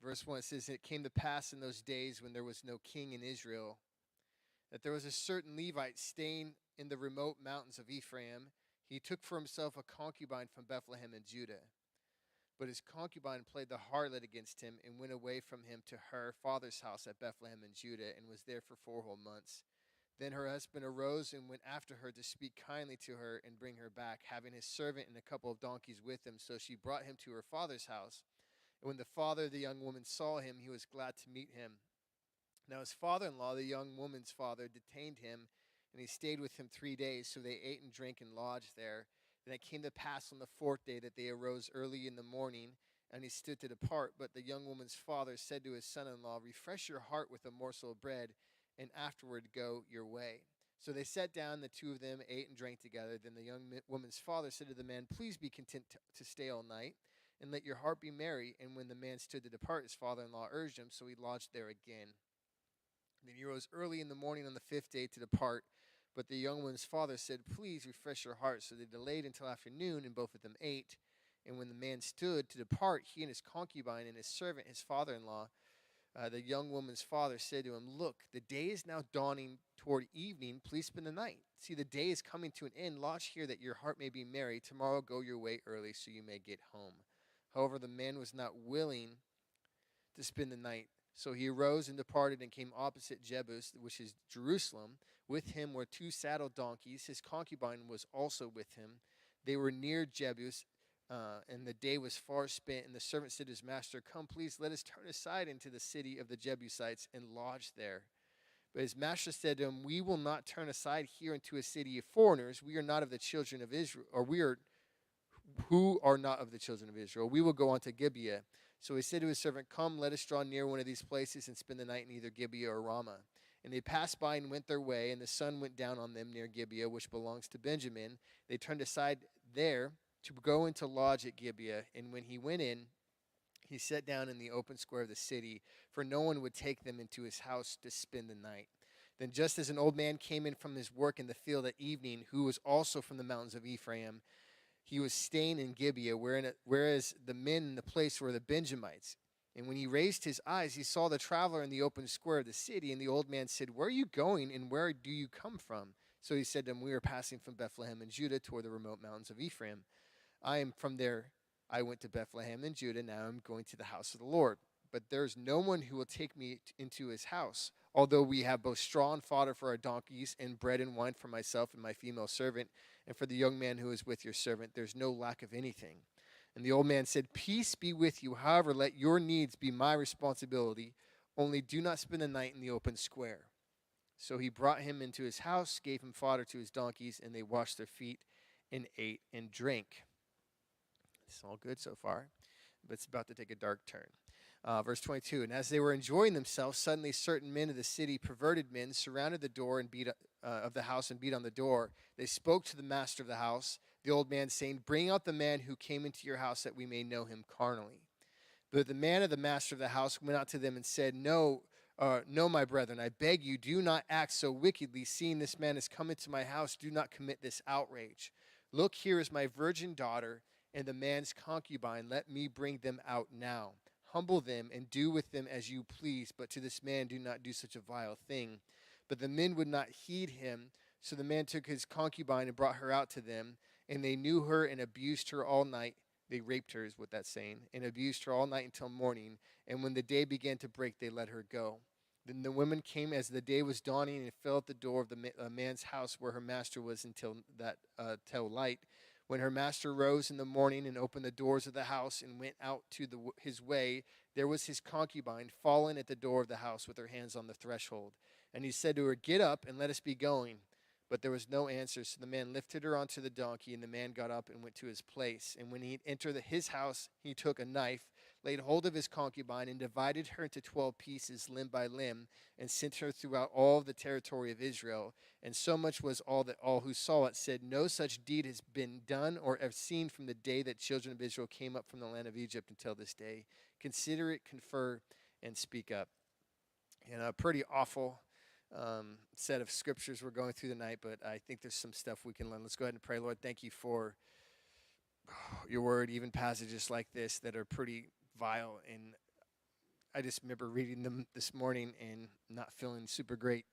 Verse 1 it says, "It came to pass in those days when there was no king in Israel, that there was a certain Levite staying in the remote mountains of Ephraim. He took for himself a concubine from Bethlehem in Judah. But his concubine played the harlot against him and went away from him to her father's house at Bethlehem in Judah and was there for 4 whole months. Then her husband arose and went after her to speak kindly to her and bring her back, having his servant and a couple of donkeys with him. So she brought him to her father's house. And when the father of the young woman saw him, he was glad to meet him. Now his father-in-law, the young woman's father, detained him, and he stayed with him 3 days. So they ate and drank and lodged there. And it came to pass on the fourth day that they arose early in the morning, and he stood to depart. But the young woman's father said to his son-in-law, "Refresh your heart with a morsel of bread, and afterward go your way." So they sat down, the two of them ate and drank together. Then the young woman's father said to the man, "Please be content to stay all night, and let your heart be merry." And when the man stood to depart, his father-in-law urged him, so he lodged there again. Then he rose early in the morning on the fifth day to depart. But the young one's father said, "Please refresh your heart." So they delayed until afternoon, and both of them ate. And when the man stood to depart, he and his concubine and his servant, his father-in-law, the young woman's father said to him, "Look, the day is now dawning toward evening. Please spend the night. See, the day is coming to an end. Lodge here that your heart may be merry. Tomorrow go your way early so you may get home." However, the man was not willing to spend the night. So he arose and departed and came opposite Jebus, which is Jerusalem. With him were two saddled donkeys. His concubine was also with him. They were near Jebus, and the day was far spent. And the servant said to his master, "Come, please, let us turn aside into the city of the Jebusites and lodge there." But his master said to him, "We will not turn aside here into a city of foreigners. We are not of the children of Israel, or we are who are not of the children of Israel. We will go on to Gibeah." So he said to his servant, "Come, let us draw near one of these places and spend the night in either Gibeah or Ramah." And they passed by and went their way, and the sun went down on them near Gibeah, which belongs to Benjamin. They turned aside there to go into lodge at Gibeah. And when he went in, he sat down in the open square of the city, for no one would take them into his house to spend the night. Then just as an old man came in from his work in the field at evening, who was also from the mountains of Ephraim, he was staying in Gibeah, whereas the men in the place were the Benjamites. And when he raised his eyes, he saw the traveler in the open square of the city. And the old man said, "Where are you going, and where do you come from?" So he said to him, "We are passing from Bethlehem in Judah toward the remote mountains of Ephraim. I am from there. I went to Bethlehem in Judah. Now I'm going to the house of the Lord. But there's no one who will take me into his house. Although we have both straw and fodder for our donkeys, and bread and wine for myself and my female servant, and for the young man who is with your servant, there's no lack of anything." And the old man said, "Peace be with you. However, let your needs be my responsibility. Only do not spend the night in the open square." So he brought him into his house, gave him fodder to his donkeys, and they washed their feet and ate and drank. It's all good so far, but it's about to take a dark turn. Verse 22, "And as they were enjoying themselves, suddenly certain men of the city, perverted men, surrounded the door and beat of the house and beat on the door. They spoke to the master of the house, the old man, saying, 'Bring out the man who came into your house, that we may know him carnally.' But the man of the master of the house went out to them and said, 'No, my brethren, I beg you, do not act so wickedly. Seeing this man has come into my house, do not commit this outrage. Look, here is my virgin daughter and the man's concubine. Let me bring them out now. Humble them and do with them as you please, but to this man do not do such a vile thing.' But the men would not heed him. So the man took his concubine and brought her out to them, and they knew her and abused her all night. They raped her, is what that's saying, and abused her all night until morning. And when the day began to break, they let her go. Then the women came as the day was dawning and fell at the door of the man's house where her master was till light. When her master rose in the morning and opened the doors of the house and went out to his way, there was his concubine fallen at the door of the house with her hands on the threshold. And he said to her, 'Get up and let us be going.' But there was no answer. So the man lifted her onto the donkey, and the man got up and went to his place. And when he entered his house, he took a knife, laid hold of his concubine, and divided her into 12 pieces, limb by limb, and sent her throughout all the territory of Israel. And so much was all that all who saw it said, 'No such deed has been done or ever seen from the day that children of Israel came up from the land of Egypt until this day. Consider it, confer, and speak up.'" And a pretty awful set of scriptures we're going through tonight, but I think there's some stuff we can learn. Let's go ahead and pray. Lord, thank you for your word, even passages like this that are pretty vile and I just remember reading them this morning and not feeling super great.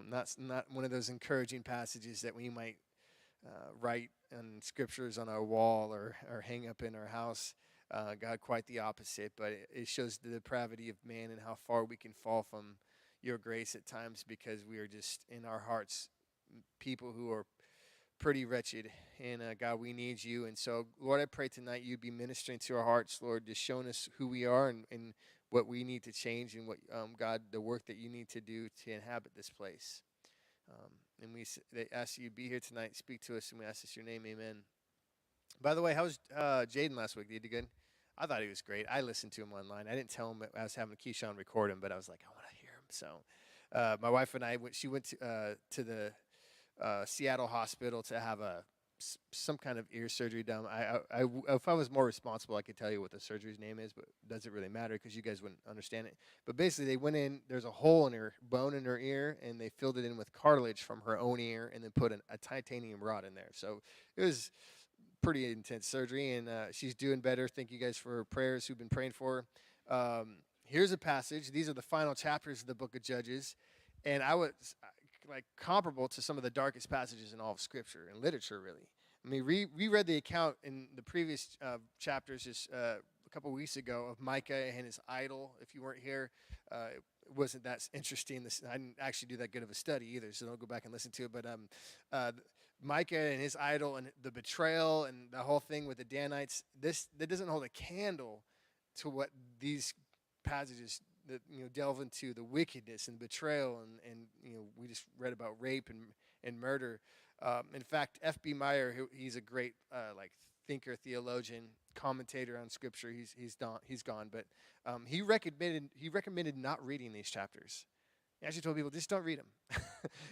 Not one of those encouraging passages that we might write on scriptures on our wall or hang up in our house. God, quite the opposite. But it shows the depravity of man and how far we can fall from your grace at times, because we are just in our hearts people who are pretty wretched. And God, we need you. And so, Lord, I pray tonight you'd be ministering to our hearts, Lord, just showing us who we are and what we need to change, and what, God, the work that you need to do to inhabit this place. And they ask you to be here tonight, speak to us, and we ask this in your name, amen. By the way, how was Jaden last week? Did he do good? I thought he was great. I listened to him online. I didn't tell him I was having Keyshawn record him, but I was like, I want to hear him. So my wife and I, she went to the Seattle hospital to have some kind of ear surgery done. If I was more responsible, I could tell you what the surgery's name is, but it doesn't really matter because you guys wouldn't understand it. But basically, they went in. There's a hole in her bone in her ear, and they filled it in with cartilage from her own ear, and then put a titanium rod in there. So it was pretty intense surgery, and she's doing better. Thank you guys for prayers who've been praying for her. Here's a passage. These are the final chapters of the book of Judges, and I was like comparable to some of the darkest passages in all of Scripture and literature, really. I mean, we read the account in the previous chapters just a couple weeks ago of Micah and his idol. If you weren't here, it wasn't that interesting. I didn't actually do that good of a study either, so don't go back and listen to it. But Micah and his idol and the betrayal and the whole thing with the Danites, that doesn't hold a candle to what these passages that delve into the wickedness and betrayal, and we just read about rape and murder. In fact, F.B. Meyer, he's a great thinker, theologian, commentator on Scripture. He's gone, but he recommended not reading these chapters. He actually told people, just don't read them.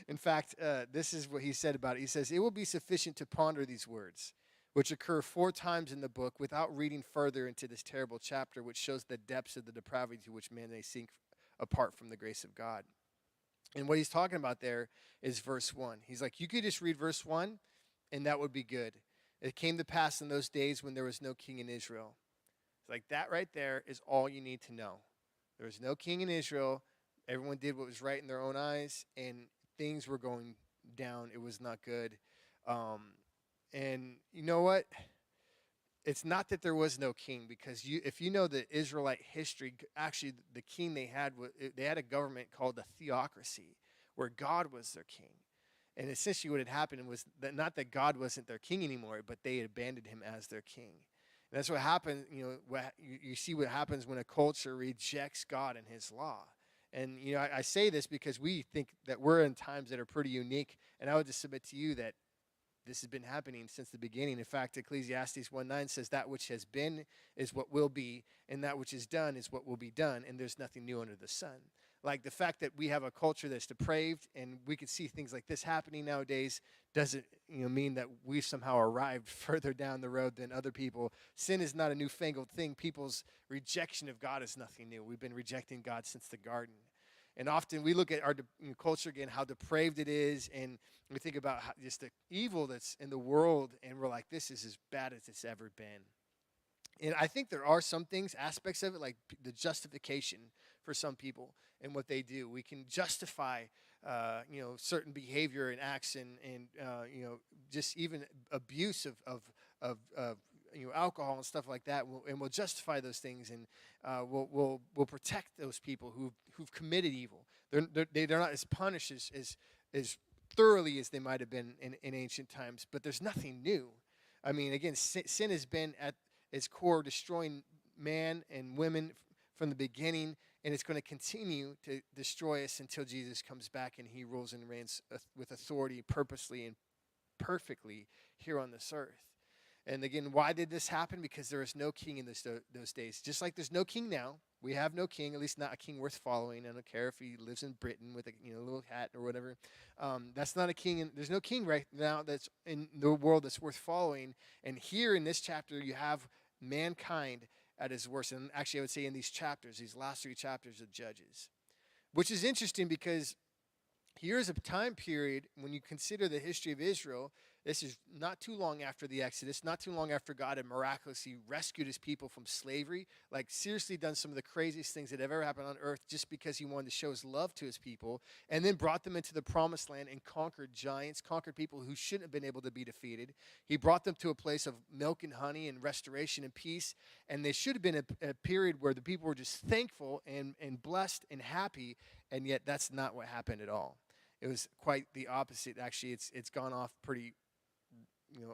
In fact, this is what he said about it. He says, it will be sufficient to ponder these words, which occur 4 times in the book, without reading further into this terrible chapter, which shows the depths of the depravity to which man may sink apart from the grace of God. And what he's talking about there is verse 1. He's like, you could just read verse 1, and that would be good. It came to pass in those days when there was no king in Israel. It's like, that right there is all you need to know. There was no king in Israel. Everyone did what was right in their own eyes, and things were going down. It was not good. And you know what? It's not that there was no king, because if you know the Israelite history, actually the king they had a government called a theocracy, where God was their king. And essentially what had happened was that not that God wasn't their king anymore, but they had abandoned him as their king. And that's what happened. You see what happens when a culture rejects God and his law. And I say this because we think that we're in times that are pretty unique, and I would just submit to you that this has been happening since the beginning. In fact, Ecclesiastes 1:9 says that which has been is what will be, and that which is done is what will be done, and there's nothing new under the sun. Like the fact that we have a culture that's depraved, and we can see things like this happening nowadays, doesn't mean that we've somehow arrived further down the road than other people. Sin is not a newfangled thing. People's rejection of God is nothing new. We've been rejecting God since the garden. And often we look at our culture again, how depraved it is, and we think about just the evil that's in the world, and we're like, this is as bad as it's ever been. And I think there are some things, aspects of it, like the justification for some people and what they do. We can justify, certain behavior and acts, and just even abuse of alcohol and stuff like that, and we'll justify those things, and we'll protect those people who've committed evil. They're not as punished as thoroughly as they might have been in ancient times, but there's nothing new. I mean, again, sin has been at its core destroying man and women from the beginning, and it's going to continue to destroy us until Jesus comes back and he rules and reigns with authority purposely and perfectly here on this earth. And again, why did this happen? Because there was no king in those days. Just like there's no king now. We have no king, at least not a king worth following. I don't care if he lives in Britain with a little hat or whatever. That's not a king. There's no king right now that's in the world that's worth following. And here in this chapter, you have mankind at his worst. And actually, I would say in these chapters, these last 3 chapters of Judges, which is interesting because here's a time period when you consider the history of Israel This is not too long after the Exodus, not too long after God had miraculously rescued his people from slavery, like seriously done some of the craziest things that ever happened on earth just because he wanted to show his love to his people, and then brought them into the promised land and conquered giants, conquered people who shouldn't have been able to be defeated. He brought them to a place of milk and honey and restoration and peace, and they should have been a period where the people were just thankful and blessed and happy, and yet that's not what happened at all. It was quite the opposite. Actually, it's gone off pretty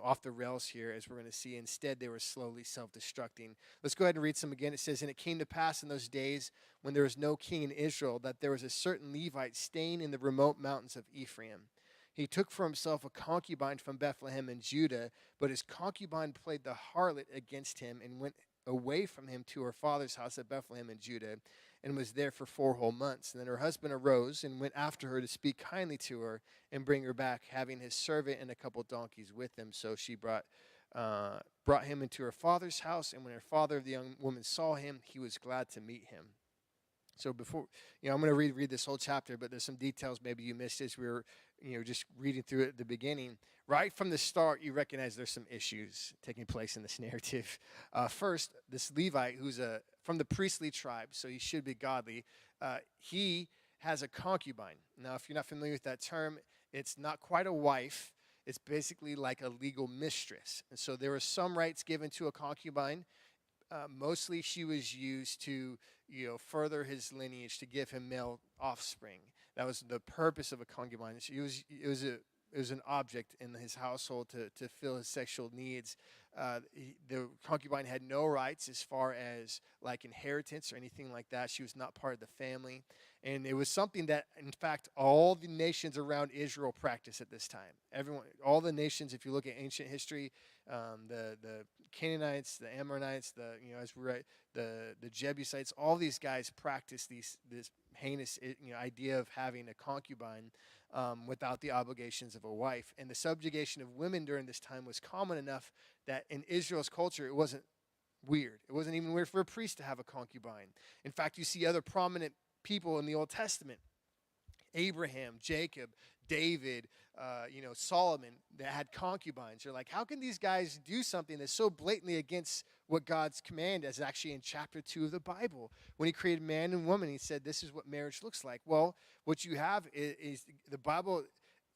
off the rails here, as we're going to see. Instead, they were slowly self-destructing. Let's go ahead and read some again. It says, "And it came to pass in those days when there was no king in Israel that there was a certain Levite staying in the remote mountains of Ephraim. He took for himself a concubine from Bethlehem in Judah, but his concubine played the harlot against him and went away from him to her father's house at Bethlehem in Judah, and was there for 4 whole months. And then her husband arose and went after her to speak kindly to her and bring her back, having his servant and a couple donkeys with him. So she brought him into her father's house, and when her father of the young woman saw him, he was glad to meet him." So before, I'm going to read this whole chapter, but there's some details maybe you missed as we were, just reading through it at the beginning. Right from the start, you recognize there's some issues taking place in this narrative. First, this Levite, who's from the priestly tribe, so he should be godly, he has a concubine. Now, if you're not familiar with that term, it's not quite a wife. It's basically like a legal mistress. And so there were some rights given to a concubine. Mostly she was used to, further his lineage, to give him male offspring. That was the purpose of a concubine. It was an object in his household to fill his sexual needs. The concubine had no rights as far as like inheritance or anything like that. She was not part of the family. And it was something that, in fact, all the nations around Israel practiced at this time. All the nations, if you look at ancient history, the Canaanites, the Amorites, the Jebusites, all these guys practiced this heinous idea of having a concubine without the obligations of a wife. And the subjugation of women during this time was common enough that in Israel's culture it wasn't weird. It wasn't even weird for a priest to have a concubine. In fact, you see other prominent people in the Old Testament, Abraham, Jacob, David, Solomon, that had concubines. You're like, how can these guys do something that's so blatantly against what God's command is? Actually in chapter 2 of the Bible, when he created man and woman, he said, this is what marriage looks like. Well, what you have is the Bible.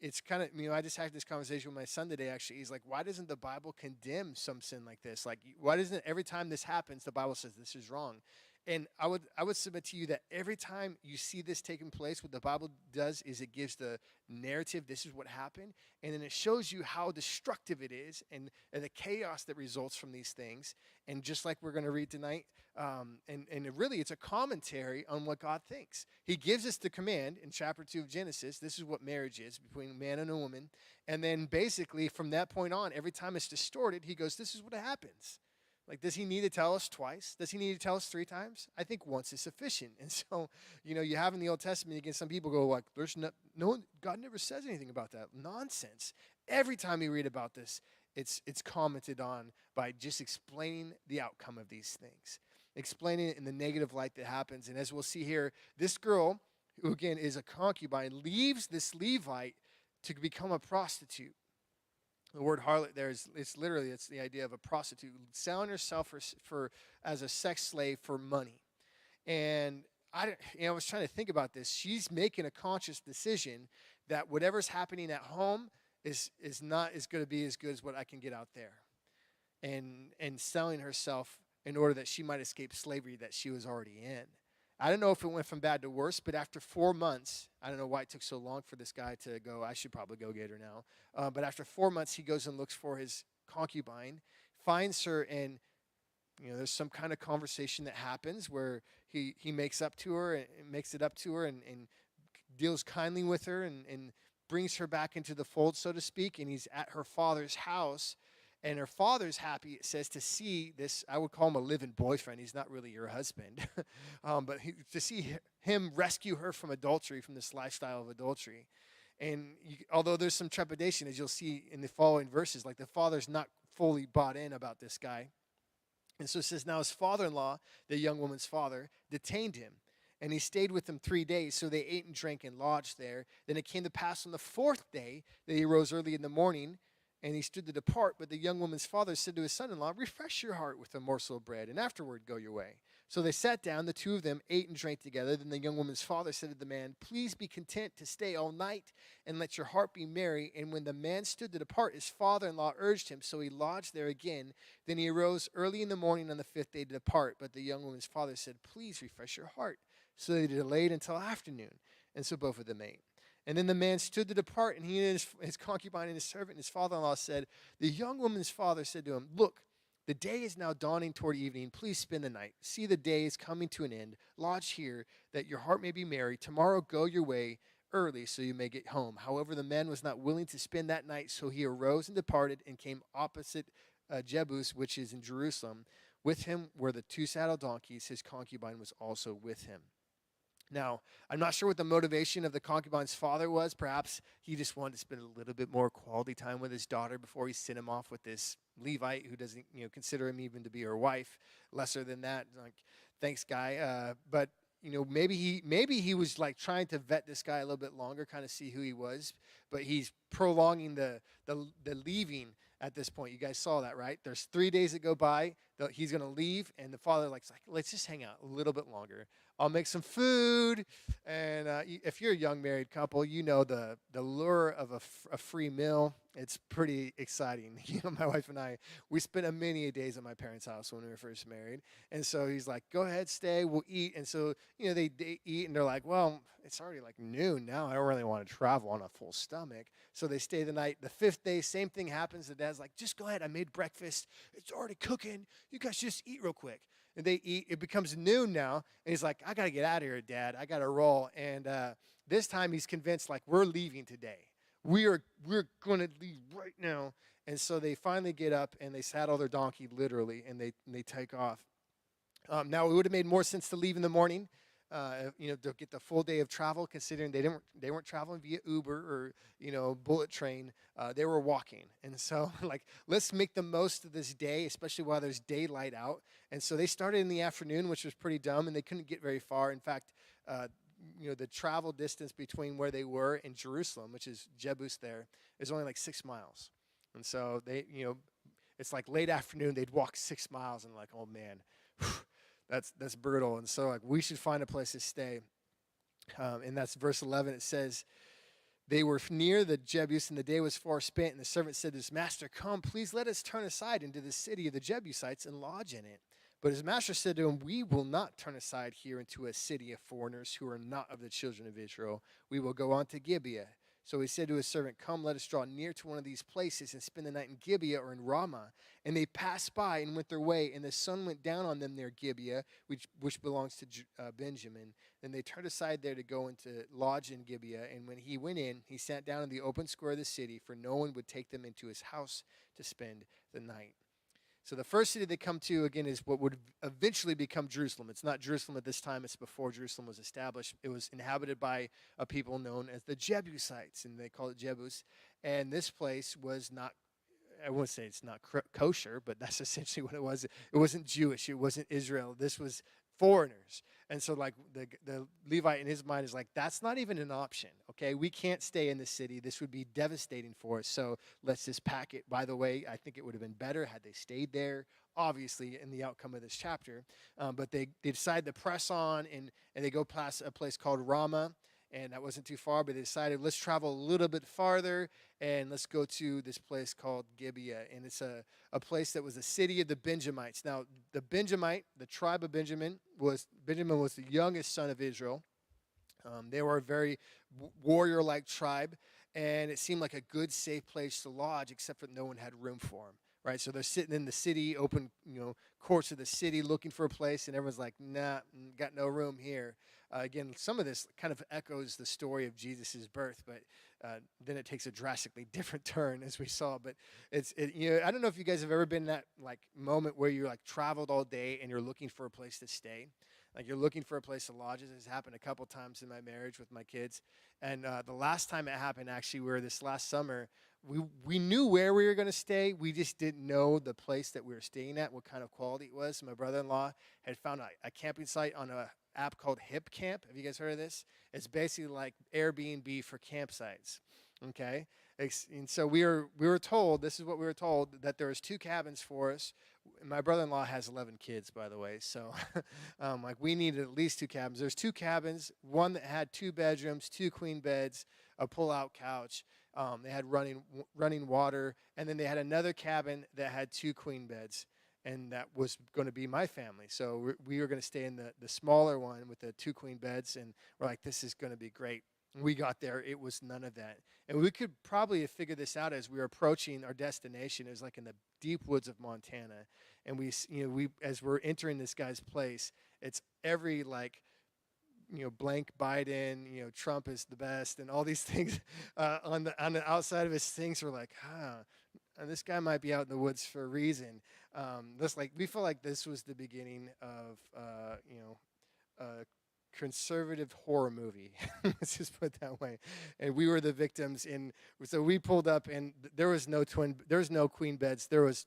It's kind of, I just had this conversation with my son today, actually. He's like, why doesn't the Bible condemn some sin like this? Like, why doesn't every time this happens, the Bible says this is wrong? And I would submit to you that every time you see this taking place, what the Bible does is it gives the narrative, this is what happened, and then it shows you how destructive it is and the chaos that results from these things. And just like we're going to read tonight, really it's a commentary on what God thinks. He gives us the command in chapter 2 of Genesis, this is what marriage is between a man and a woman. And then basically from that point on, every time it's distorted, he goes, this is what happens. Like, does he need to tell us twice? Does he need to tell us 3 times? I think once is sufficient. And so, you have in the Old Testament, again, some people go like, there's no, God never says anything about that. Nonsense. Every time you read about this, it's commented on by just explaining the outcome of these things, explaining it in the negative light that happens. And as we'll see here, this girl, who again is a concubine, leaves this Levite to become a prostitute. The word harlot there it's the idea of a prostitute selling herself for as a sex slave for money. And I was trying to think about this. She's making a conscious decision that whatever's happening at home is going to be as good as what I can get out there, and selling herself in order that she might escape slavery that she was already in. I don't know if it went from bad to worse, but after 4 months, I don't know why it took so long for this guy to go, I should probably go get her now. But after 4 months, he goes and looks for his concubine, finds her, and there's some kind of conversation that happens where he makes it up to her and deals kindly with her and brings her back into the fold, so to speak, and he's at her father's house. And her father's happy, it says, to see this. I would call him a live-in boyfriend. He's not really your husband. But to see him rescue her from adultery, from this lifestyle of adultery. And although there's some trepidation, as you'll see in the following verses, like the father's not fully bought in about this guy. And so it says, now his father-in-law, the young woman's father, detained him. And he stayed with them 3 days. So they ate and drank and lodged there. Then it came to pass on the 4th day that he rose early in the morning And he stood to depart, but the young woman's father said to his son-in-law, refresh your heart with a morsel of bread, and afterward go your way. So they sat down, the two of them ate and drank together. Then the young woman's father said to the man, please be content to stay all night, and let your heart be merry. And when the man stood to depart, his father-in-law urged him, so he lodged there again. Then he arose early in the morning on the fifth day to depart. But the young woman's father said, please refresh your heart. So they delayed until afternoon, and so both of them ate. And then the man stood to depart, and he and his concubine and his servant and his father-in-law said, the young woman's father said to him, look, the day is now dawning toward evening. Please spend the night. See, the day is coming to an end. Lodge here, that your heart may be merry. Tomorrow go your way early, so you may get home. However, the man was not willing to spend that night, so he arose and departed and came opposite Jebus, which is in Jerusalem. With him were the two saddle donkeys. His concubine was also with him. Now, I'm not sure what the motivation of the concubine's father was. Perhaps he just wanted to spend a little bit more quality time with his daughter before he sent him off with this Levite who doesn't, consider him even to be her wife. Lesser than that, like, thanks, guy. But maybe he was like trying to vet this guy a little bit longer, kind of see who he was. But he's prolonging the leaving at this point. You guys saw that, right? There's 3 days that go by. He's going to leave, and the father like, let's just hang out a little bit longer. I'll make some food. And if you're a young married couple, you know the lure of a free meal. It's pretty exciting. My wife and I, we spent many days at my parents' house when we were first married. And so he's like, go ahead, stay, we'll eat. And so, they eat, and they're like, well, it's already like noon now. I don't really want to travel on a full stomach. So they stay the night. The fifth day, same thing happens. The dad's like, just go ahead. I made breakfast. It's already cooking. You guys just eat real quick. And they eat. It becomes noon now. And he's like, I got to get out of here, Dad. I got to roll. And this time he's convinced, like, we're leaving today. We're going to leave right now. And so they finally get up and they saddle their donkey literally, and they take off. Now, it would have made more sense to leave in the morning, to get the full day of travel, considering they weren't traveling via Uber or, bullet train. They were walking. And so, let's make the most of this day, especially while there's daylight out. And so they started in the afternoon, which was pretty dumb, and they couldn't get very far. In fact, the travel distance between where they were in Jerusalem, which is Jebus there, is only like 6 miles. And so they, it's like late afternoon, they'd walk 6 miles, and like, oh man, that's brutal. And so we should find a place to stay. And that's verse 11. It says, they were near the Jebus, and the day was far spent. And the servant said to his master, come, please let us turn aside into the city of the Jebusites and lodge in it. But his master said to him, we will not turn aside here into a city of foreigners who are not of the children of Israel. We will go on to Gibeah. So he said to his servant, come, let us draw near to one of these places and spend the night in Gibeah or in Ramah. And they passed by and went their way, and the sun went down on them near Gibeah, which belongs to Benjamin. Then they turned aside there to go into lodge in Gibeah. And when he went in, he sat down in the open square of the city, for no one would take them into his house to spend the night. So the first city they come to, again, is what would eventually become Jerusalem. It's not Jerusalem at this time. It's before Jerusalem was established. It was inhabited by a people known as the Jebusites, and they call it Jebus. And this place was not, I wouldn't say it's not kosher, but that's essentially what it was. It wasn't Jewish. It wasn't Israel. This was foreigners. And so the Levite in his mind is like, that's not even an option, okay? We can't stay in the city. This would be devastating for us, so let's just pack it. By the way, I think it would have been better had they stayed there, obviously, in the outcome of this chapter. But they decide to press on, and they go past a place called Ramah, and that wasn't too far, but they decided, let's travel a little bit farther, and let's go to this place called Gibeah. And it's a place that was the city of the Benjamites. Now, the tribe of Benjamin was the youngest son of Israel. They were a very warrior-like tribe, and it seemed like a good, safe place to lodge, except that no one had room for them. Right, so they're sitting in the city, open, courts of the city, looking for a place, and everyone's like, nah, got no room here. Again, some of this kind of echoes the story of Jesus' birth, but then it takes a drastically different turn, as we saw. But I don't know if you guys have ever been in that moment where you're traveled all day and you're looking for a place to stay. Like you're looking for a place to lodge. This has happened a couple times in my marriage with my kids. And the last time it happened, actually, we were this last summer. We knew where we were going to stay. We just didn't know the place that we were staying at, what kind of quality it was. So my brother-in-law had found a camping site on an app called Hip Camp. Have you guys heard of this? It's basically like Airbnb for campsites. Okay? And so we were told, this is what we were told, that there was 2 cabins for us. My brother-in-law has 11 kids, by the way, so like we needed at least 2 cabins. There's 2 cabins, one that had 2 bedrooms, 2 queen beds, a pull-out couch. They had running water, and then they had another cabin that had 2 queen beds, and that was going to be my family. So we were going to stay in the smaller one with the 2 queen beds, and we're like, this is going to be great. When we got there, it was none of that. And we could probably have figured this out as we were approaching our destination. It was like in the deep woods of Montana. And we as we're entering this guy's place, it's every like, blank Biden, Trump is the best, and all these things on the outside of his things. We're like, this guy might be out in the woods for a reason. We feel like this was the beginning of a conservative horror movie. Let's just put it that way. And we were the victims. And so we pulled up, and there was no queen beds. There was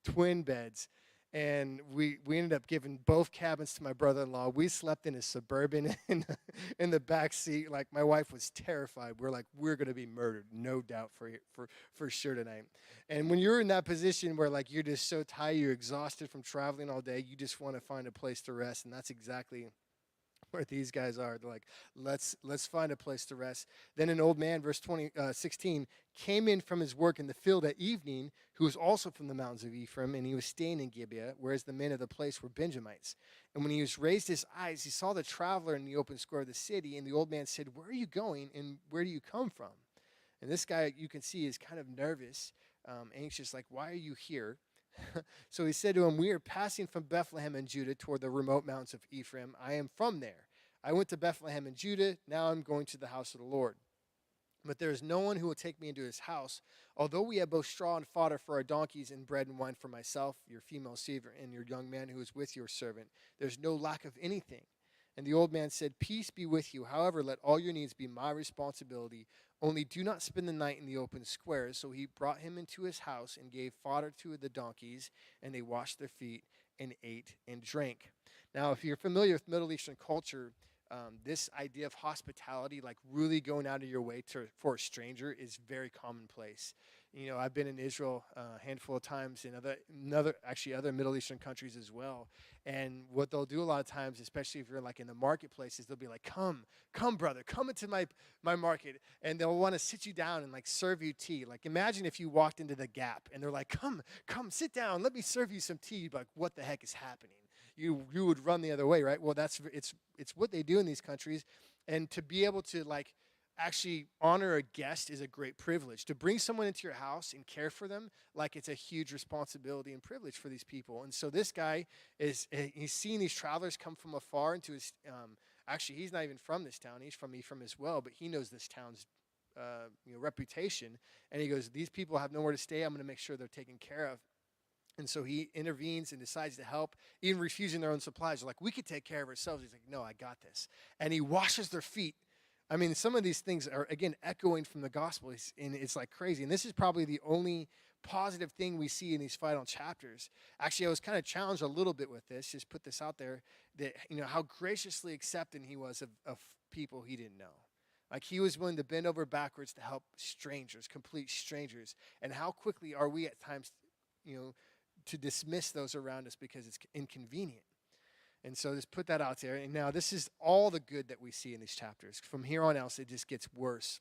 twin beds. And we ended up giving both cabins to my brother-in-law. We slept in a Suburban in the back seat. Like, my wife was terrified. We're like, we're going to be murdered, no doubt, for sure tonight. And when you're in that position where, like, you're just so tired, you're exhausted from traveling all day, you just want to find a place to rest. And that's exactly where these guys are. They're like, let's find a place to rest. Then an old man, verse 16, came in from his work in the field at evening, who was also from the mountains of Ephraim, and he was staying in Gibeah, whereas the men of the place were Benjamites. And when he was raised his eyes, he saw the traveler in the open square of the city, and the old man said, where are you going, and where do you come from? And this guy, you can see, is kind of nervous, anxious, like, why are you here? So he said to him, we are passing from Bethlehem in Judah toward the remote mountains of Ephraim. I am from there. I went to Bethlehem in Judah. Now I'm going to the house of the Lord. But there is no one who will take me into his house. Although we have both straw and fodder for our donkeys and bread and wine for myself, your female servant, and your young man who is with your servant, there's no lack of anything. And the old man said, peace be with you. However, let all your needs be my responsibility. Only do not spend the night in the open square. So he brought him into his house and gave fodder to the donkeys, and they washed their feet and ate and drank. Now, if you're familiar with Middle Eastern culture, this idea of hospitality, like really going out of your way for a stranger, is very commonplace. I've been in Israel a handful of times, and other Middle Eastern countries as well. And what they'll do a lot of times, especially if you're like in the marketplaces, they'll be like, come, brother, come into my market. And they'll want to sit you down and like serve you tea. Like, imagine if you walked into the Gap and they're like, come, sit down, let me serve you some tea. You'd be like, what the heck is happening? You would run the other way, right? Well, it's what they do in these countries. And to be able to like actually honor a guest is a great privilege. To bring someone into your house and care for them, like, it's a huge responsibility and privilege for these people. And so this guy he's seeing these travelers come from afar into his, actually he's not even from this town, he's from Ephraim as well, but he knows this town's reputation. And he goes, these people have nowhere to stay, I'm going to make sure they're taken care of. And so he intervenes and decides to help, even refusing their own supplies. They're like, we could take care of ourselves. He's like, no, I got this. And he washes their feet. I mean, some of these things are, again, echoing from the gospel, and it's like crazy. And this is probably the only positive thing we see in these final chapters. Actually, I was kind of challenged a little bit with this, just put this out there, that, how graciously accepting he was of people he didn't know. Like, he was willing to bend over backwards to help strangers, complete strangers. And how quickly are we at times, to dismiss those around us because it's inconvenient. And so just put that out there. And now this is all the good that we see in these chapters. From here on out, it just gets worse.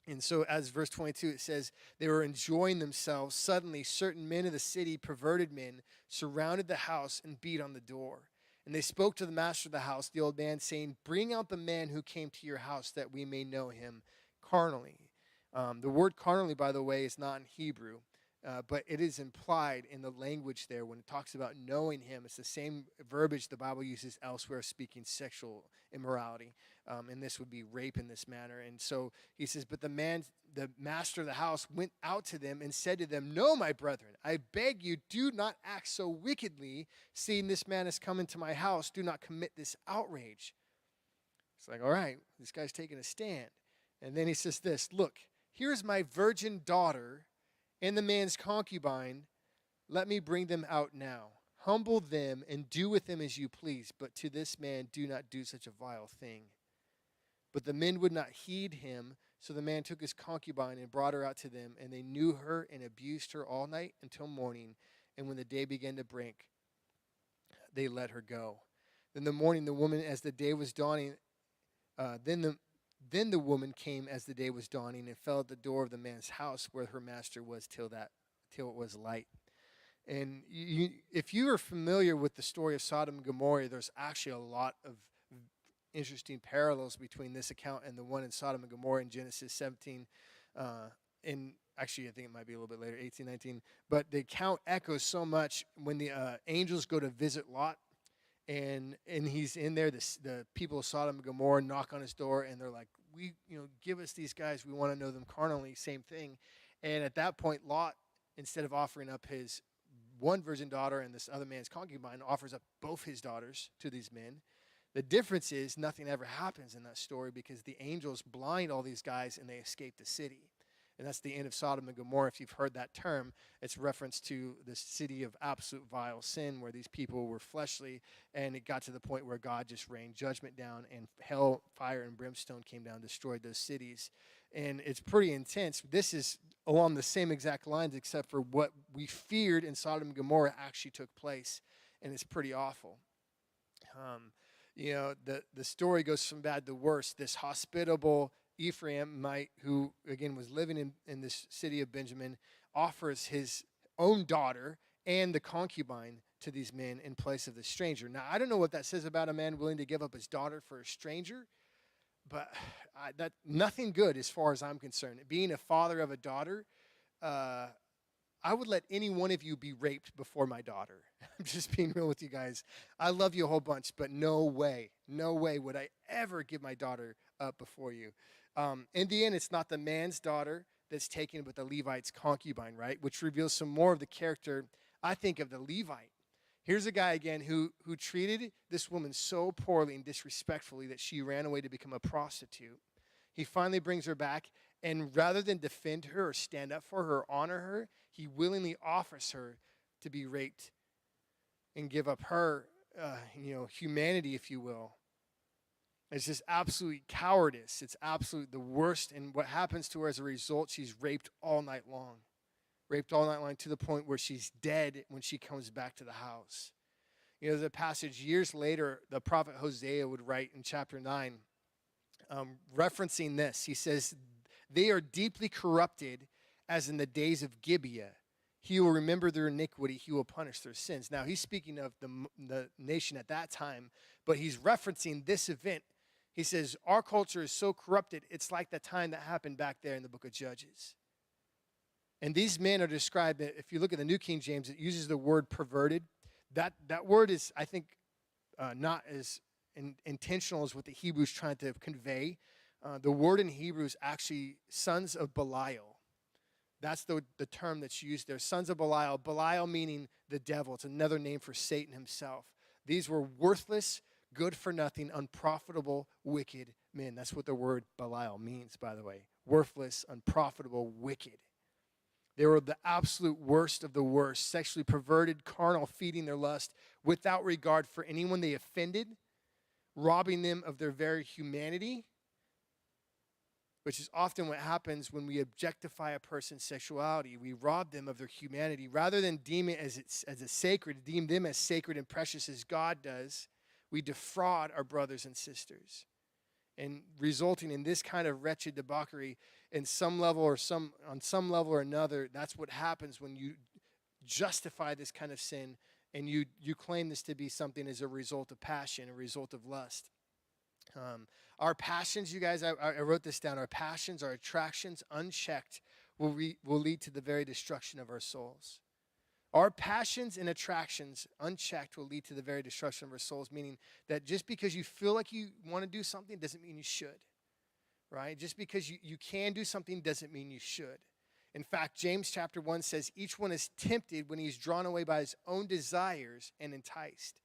And so as verse 22, it says, they were enjoying themselves. Suddenly, certain men of the city, perverted men, surrounded the house and beat on the door. And they spoke to the master of the house, the old man, saying, bring out the man who came to your house that we may know him carnally. The word carnally, by the way, is not in Hebrew. But it is implied in the language there when it talks about knowing him. It's the same verbiage the Bible uses elsewhere, speaking sexual immorality. And this would be rape in this manner. And so he says, but the master of the house went out to them and said to them, no, my brethren, I beg you, do not act so wickedly. Seeing this man has come into my house, do not commit this outrage. It's like, all right, this guy's taking a stand. And then he says this, look, here's my virgin daughter and the man's concubine, let me bring them out now. Humble them and do with them as you please, but to this man do not do such a vile thing. But the men would not heed him, So the man took his concubine and brought her out to them, and they knew her and abused her all night until morning. And when the day began to break, they let her go. Then the morning, the woman, as the day was dawning, then the woman came as the day was dawning and fell at the door of the man's house where her master was till it was light. And if you are familiar with the story of Sodom and Gomorrah, there's actually a lot of interesting parallels between this account and the one in Sodom and Gomorrah in Genesis 17. And actually, I think it might be a little bit later, 18, 19. But the account echoes so much when the angels go to visit Lot. And he's in there. The people of Sodom and Gomorrah knock on his door, and they're like, give us these guys. We want to know them carnally. Same thing. And at that point, Lot, instead of offering up his one virgin daughter and this other man's concubine, offers up both his daughters to these men. The difference is nothing ever happens in that story because the angels blind all these guys and they escape the city. And that's the end of Sodom and Gomorrah. If you've heard that term, it's reference to the city of absolute vile sin where these people were fleshly, and it got to the point where God just rained judgment down, and hell, fire, and brimstone came down and destroyed those cities. And it's pretty intense. This is along the same exact lines, except for what we feared in Sodom and Gomorrah actually took place, and it's pretty awful. The story goes from bad to worse. This hospitable Ephraimite, who again was living in this city of Benjamin, offers his own daughter and the concubine to these men in place of the stranger. Now, I don't know what that says about a man willing to give up his daughter for a stranger, but that nothing good as far as I'm concerned. Being a father of a daughter, I would let any one of you be raped before my daughter. I'm just being real with you guys. I love you a whole bunch, but no way would I ever give my daughter up before you. In the end, it's not the man's daughter that's taken, but the Levite's concubine, right? Which reveals some more of the character, I think, of the Levite. Here's a guy, again, who treated this woman so poorly and disrespectfully that she ran away to become a prostitute. He finally brings her back, and rather than defend her or stand up for her or honor her, he willingly offers her to be raped and give up her, humanity, if you will. It's just absolute cowardice. It's absolute the worst. And what happens to her as a result, she's raped all night long. Raped all night long to the point where she's dead when she comes back to the house. There's a passage years later, the prophet Hosea would write in chapter 9, referencing this. He says, "They are deeply corrupted as in the days of Gibeah. He will remember their iniquity. He will punish their sins." Now, he's speaking of the nation at that time, but he's referencing this event. He says, our culture is so corrupted, it's like the time that happened back there in the book of Judges. And these men are described, if you look at the New King James, it uses the word perverted. That word is, I think, not as intentional as what the Hebrew's trying to convey. The word in Hebrew is actually sons of Belial. That's the term that's used there, sons of Belial. Belial meaning the devil. It's another name for Satan himself. These were worthless, good-for-nothing, unprofitable, wicked men. That's what the word Belial means, by the way. Worthless, unprofitable, wicked. They were the absolute worst of the worst, sexually perverted, carnal, feeding their lust without regard for anyone they offended, robbing them of their very humanity, which is often what happens when we objectify a person's sexuality. We rob them of their humanity. Rather than deem it as a sacred, deem them as sacred and precious as God does, we defraud our brothers and sisters. And resulting in this kind of wretched debauchery on some level or another, that's what happens when you justify this kind of sin and you claim this to be something as a result of passion, a result of lust. Our passions, you guys, I wrote this down. Our passions, our attractions, unchecked, will lead to the very destruction of our souls. Our passions and attractions, unchecked, will lead to the very destruction of our souls, meaning that just because you feel like you want to do something doesn't mean you should, right? Just because you can do something doesn't mean you should. In fact, James chapter 1 says, each one is tempted when he's drawn away by his own desires and enticed.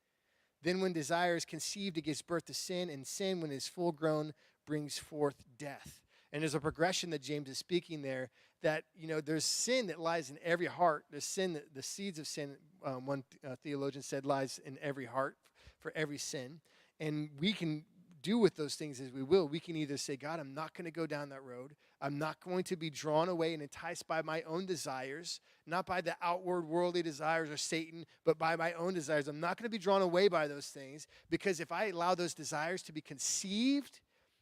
Then when desire is conceived, it gives birth to sin, and sin, when it is full grown, brings forth death. And there's a progression that James is speaking there that, there's sin that lies in every heart. There's sin, the seeds of sin, one theologian said, lies in every heart for every sin. And we can do with those things as we will. We can either say, God, I'm not going to go down that road. I'm not going to be drawn away and enticed by my own desires, not by the outward worldly desires or Satan, but by my own desires. I'm not going to be drawn away by those things, because if I allow those desires to be conceived,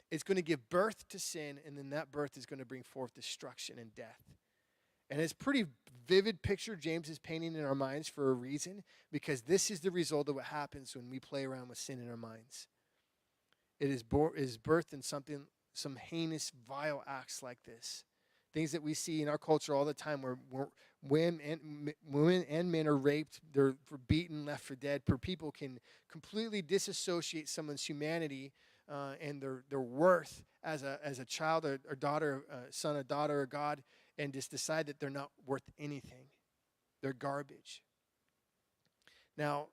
it's going to give birth to sin, and then that birth is going to bring forth destruction and death. And it's a pretty vivid picture James is painting in our minds for a reason, because this is the result of what happens when we play around with sin in our minds. It is birthed in some heinous, vile acts like this. Things that we see in our culture all the time, where women and men are raped, they're beaten, left for dead, where people can completely disassociate someone's humanity and their worth as a child or daughter, son or daughter of God, and just decide that they're not worth anything. They're garbage. Now,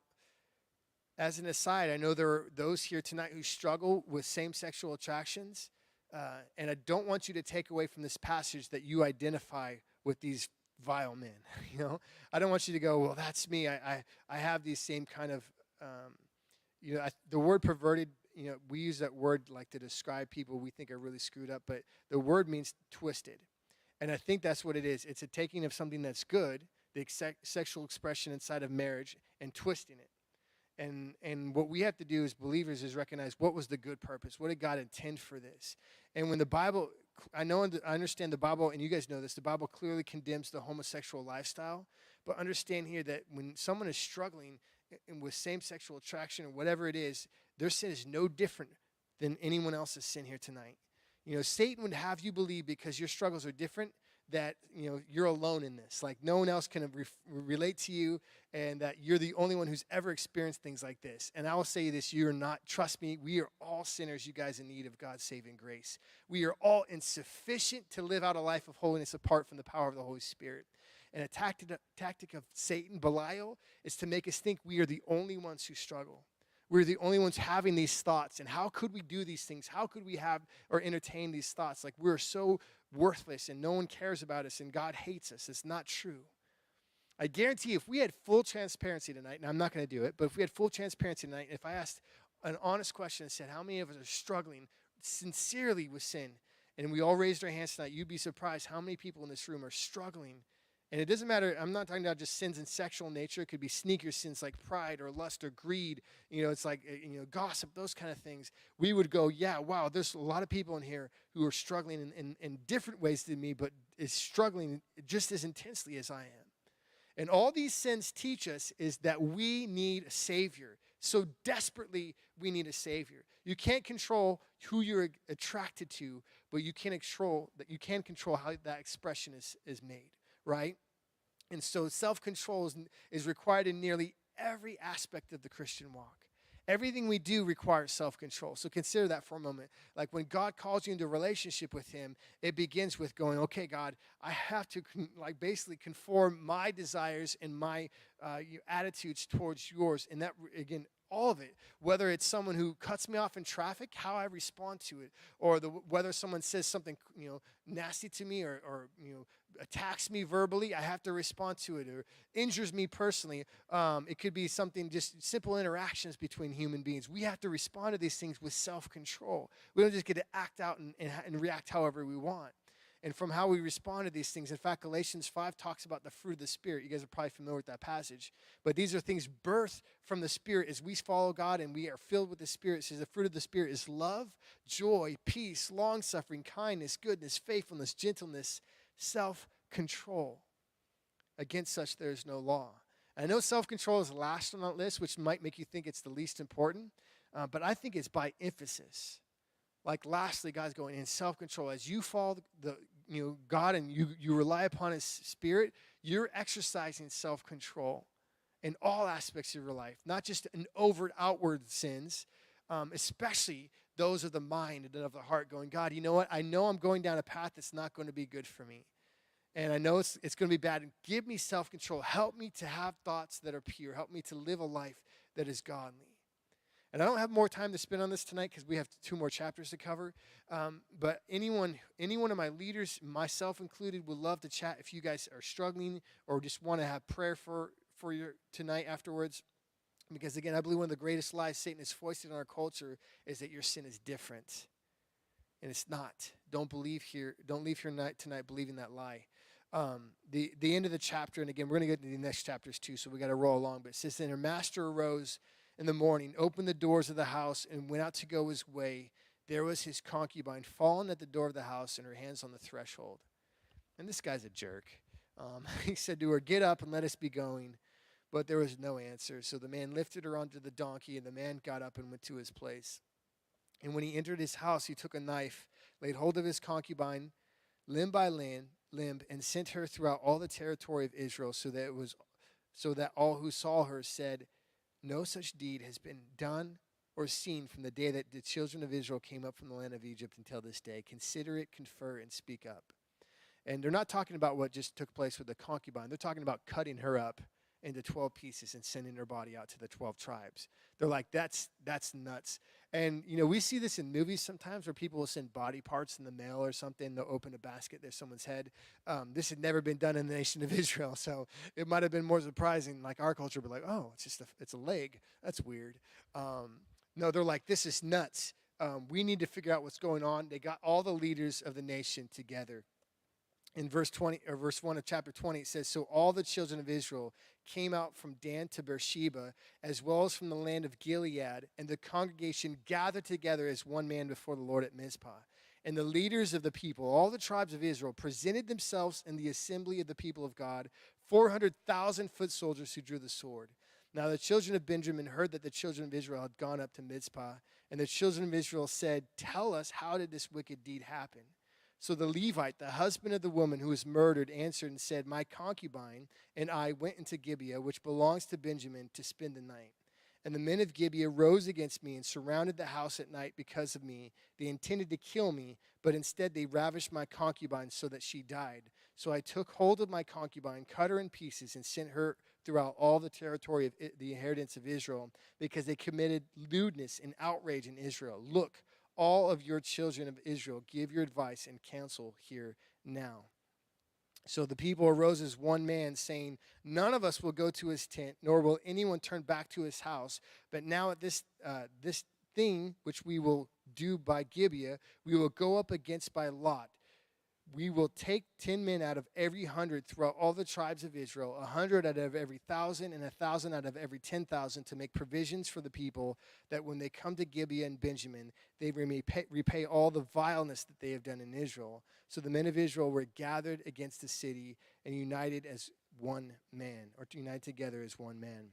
as an aside, I know there are those here tonight who struggle with same-sexual attractions, and I don't want you to take away from this passage that you identify with these vile men. I don't want you to go, well, that's me. I have these same kind of, the word perverted. We use that word like to describe people we think are really screwed up, but the word means twisted, and I think that's what it is. It's a taking of something that's good, the sexual expression inside of marriage, and twisting it. And what we have to do as believers is recognize what was the good purpose. What did God intend for this? And when the Bible, I understand the Bible, and you guys know this, the Bible clearly condemns the homosexual lifestyle. But understand here that when someone is struggling with same-sexual attraction or whatever it is, their sin is no different than anyone else's sin here tonight. Satan would have you believe, because your struggles are different, that you're alone in this, like no one else can relate to you, and that you're the only one who's ever experienced things like this. And I will say this, you're not. Trust me, we are all sinners, you guys, in need of God's saving grace. We are all insufficient to live out a life of holiness apart from the power of the Holy Spirit. And a tactic of Satan, Belial, is to make us think we are the only ones who struggle. We're the only ones having these thoughts. And how could we do these things? How could we have or entertain these thoughts? Like we're so worthless and no one cares about us and God hates us. It's not true. I guarantee if we had full transparency tonight, and I'm not going to do it, but if we had full transparency tonight, if I asked an honest question and said, how many of us are struggling sincerely with sin? And we all raised our hands tonight, you'd be surprised how many people in this room are struggling. And it doesn't matter, I'm not talking about just sins in sexual nature. It could be sneaker sins like pride or lust or greed. It's like, gossip, those kind of things. We would go, yeah, wow, there's a lot of people in here who are struggling in different ways than me, but is struggling just as intensely as I am. And all these sins teach us is that we need a Savior. So desperately, we need a Savior. You can't control who you're attracted to, but you can control how that expression is made. Right? And so self-control is required in nearly every aspect of the Christian walk. Everything we do requires self-control. So consider that for a moment. Like when God calls you into a relationship with him, it begins with going, okay, God, I have to basically conform my desires and my attitudes towards yours. And that, again, all of it, whether it's someone who cuts me off in traffic, how I respond to it, or whether someone says something nasty to me or attacks me verbally, I have to respond to it, or injures me personally. It could be something, just simple interactions between human beings. We have to respond to these things with self-control. We don't just get to act out and react however we want. And from how we respond to these things, in fact, Galatians 5 talks about the fruit of the Spirit. You guys are probably familiar with that passage. But these are things birthed from the Spirit as we follow God and we are filled with the Spirit. It says the fruit of the Spirit is love, joy, peace, long-suffering, kindness, goodness, faithfulness, gentleness, self-control. Against such there is no law. And I know self-control is last on that list, which might make you think it's the least important. But I think it's by emphasis. Like lastly, God's going in self-control. As you follow God and you rely upon his Spirit, you're exercising self-control in all aspects of your life, not just in overt outward sins, especially those of the mind and of the heart, going, God, you know what? I know I'm going down a path that's not going to be good for me. And I know it's going to be bad. And give me self-control. Help me to have thoughts that are pure. Help me to live a life that is godly. And I don't have more time to spend on this tonight because we have 2 more chapters to cover. But any one of my leaders, myself included, would love to chat if you guys are struggling or just want to have prayer for your tonight afterwards. Because again, I believe one of the greatest lies Satan has foisted in our culture is that your sin is different. And it's not. Don't leave here tonight believing that lie. The end of the chapter, and again, we're going to get into the next chapters too, so we got to roll along. But it says, then her master arose in the morning, opened the doors of the house, and went out to go his way. There was his concubine fallen at the door of the house, and her hands on the threshold. And this guy's a jerk. He said to her, get up and let us be going. But there was no answer. So the man lifted her onto the donkey, and the man got up and went to his place. And when he entered his house, he took a knife, laid hold of his concubine, limb by limb, and sent her throughout all the territory of Israel, so that all who saw her said, no such deed has been done or seen from the day that the children of Israel came up from the land of Egypt until this day. Consider it, confer, and speak up. And they're not talking about what just took place with the concubine. They're talking about cutting her up into 12 pieces and sending her body out to the 12 tribes. They're like, that's nuts. And, we see this in movies sometimes where people will send body parts in the mail or something. They'll open a basket, there's someone's head. This had never been done in the nation of Israel, so it might have been more surprising. Like our culture would be like, oh, it's a leg. That's weird. No, they're like, this is nuts. We need to figure out what's going on. They got all the leaders of the nation together. In verse 1 of chapter 20, it says, so all the children of Israel came out from Dan to Beersheba, as well as from the land of Gilead, and the congregation gathered together as one man before the Lord at Mizpah. And the leaders of the people, all the tribes of Israel, presented themselves in the assembly of the people of God, 400,000 foot soldiers who drew the sword. Now the children of Benjamin heard that the children of Israel had gone up to Mizpah, and the children of Israel said, tell us, how did this wicked deed happen? So the Levite, the husband of the woman who was murdered, answered and said, my concubine and I went into Gibeah, which belongs to Benjamin, to spend the night. And the men of Gibeah rose against me and surrounded the house at night because of me. They intended to kill me, but instead they ravished my concubine so that she died. So I took hold of my concubine, cut her in pieces, and sent her throughout all the territory of the inheritance of Israel, because they committed lewdness and outrage in Israel. Look, all of your children of Israel, give your advice and counsel here now. So the people arose as one man, saying, none of us will go to his tent, nor will anyone turn back to his house. But now at this thing which we will do by Gibeah, we will go up against by lot. We will take 10 men out of every 100 throughout all the tribes of Israel, 100 out of every 1,000, and 1,000 out of every 10,000, to make provisions for the people, that when they come to Gibeah and Benjamin, they repay all the vileness that they have done in Israel. So the men of Israel were gathered against the city and united as one man, or united together as one man.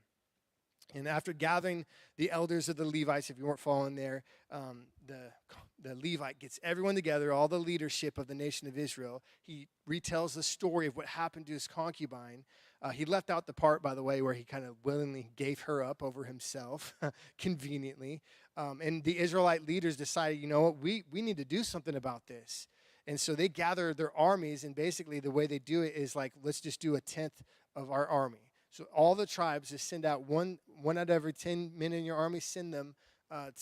And after gathering the elders of the Levites, if you weren't following there, the Levite gets everyone together, all the leadership of the nation of Israel. He retells the story of what happened to his concubine. He left out the part, by the way, where he kind of willingly gave her up over himself, conveniently. And the Israelite leaders decided, you know what, we need to do something about this. And so they gather their armies, and basically the way they do it is like, let's just do 1/10 of our army. So all the tribes just send out one out of every 10 men in your army, send them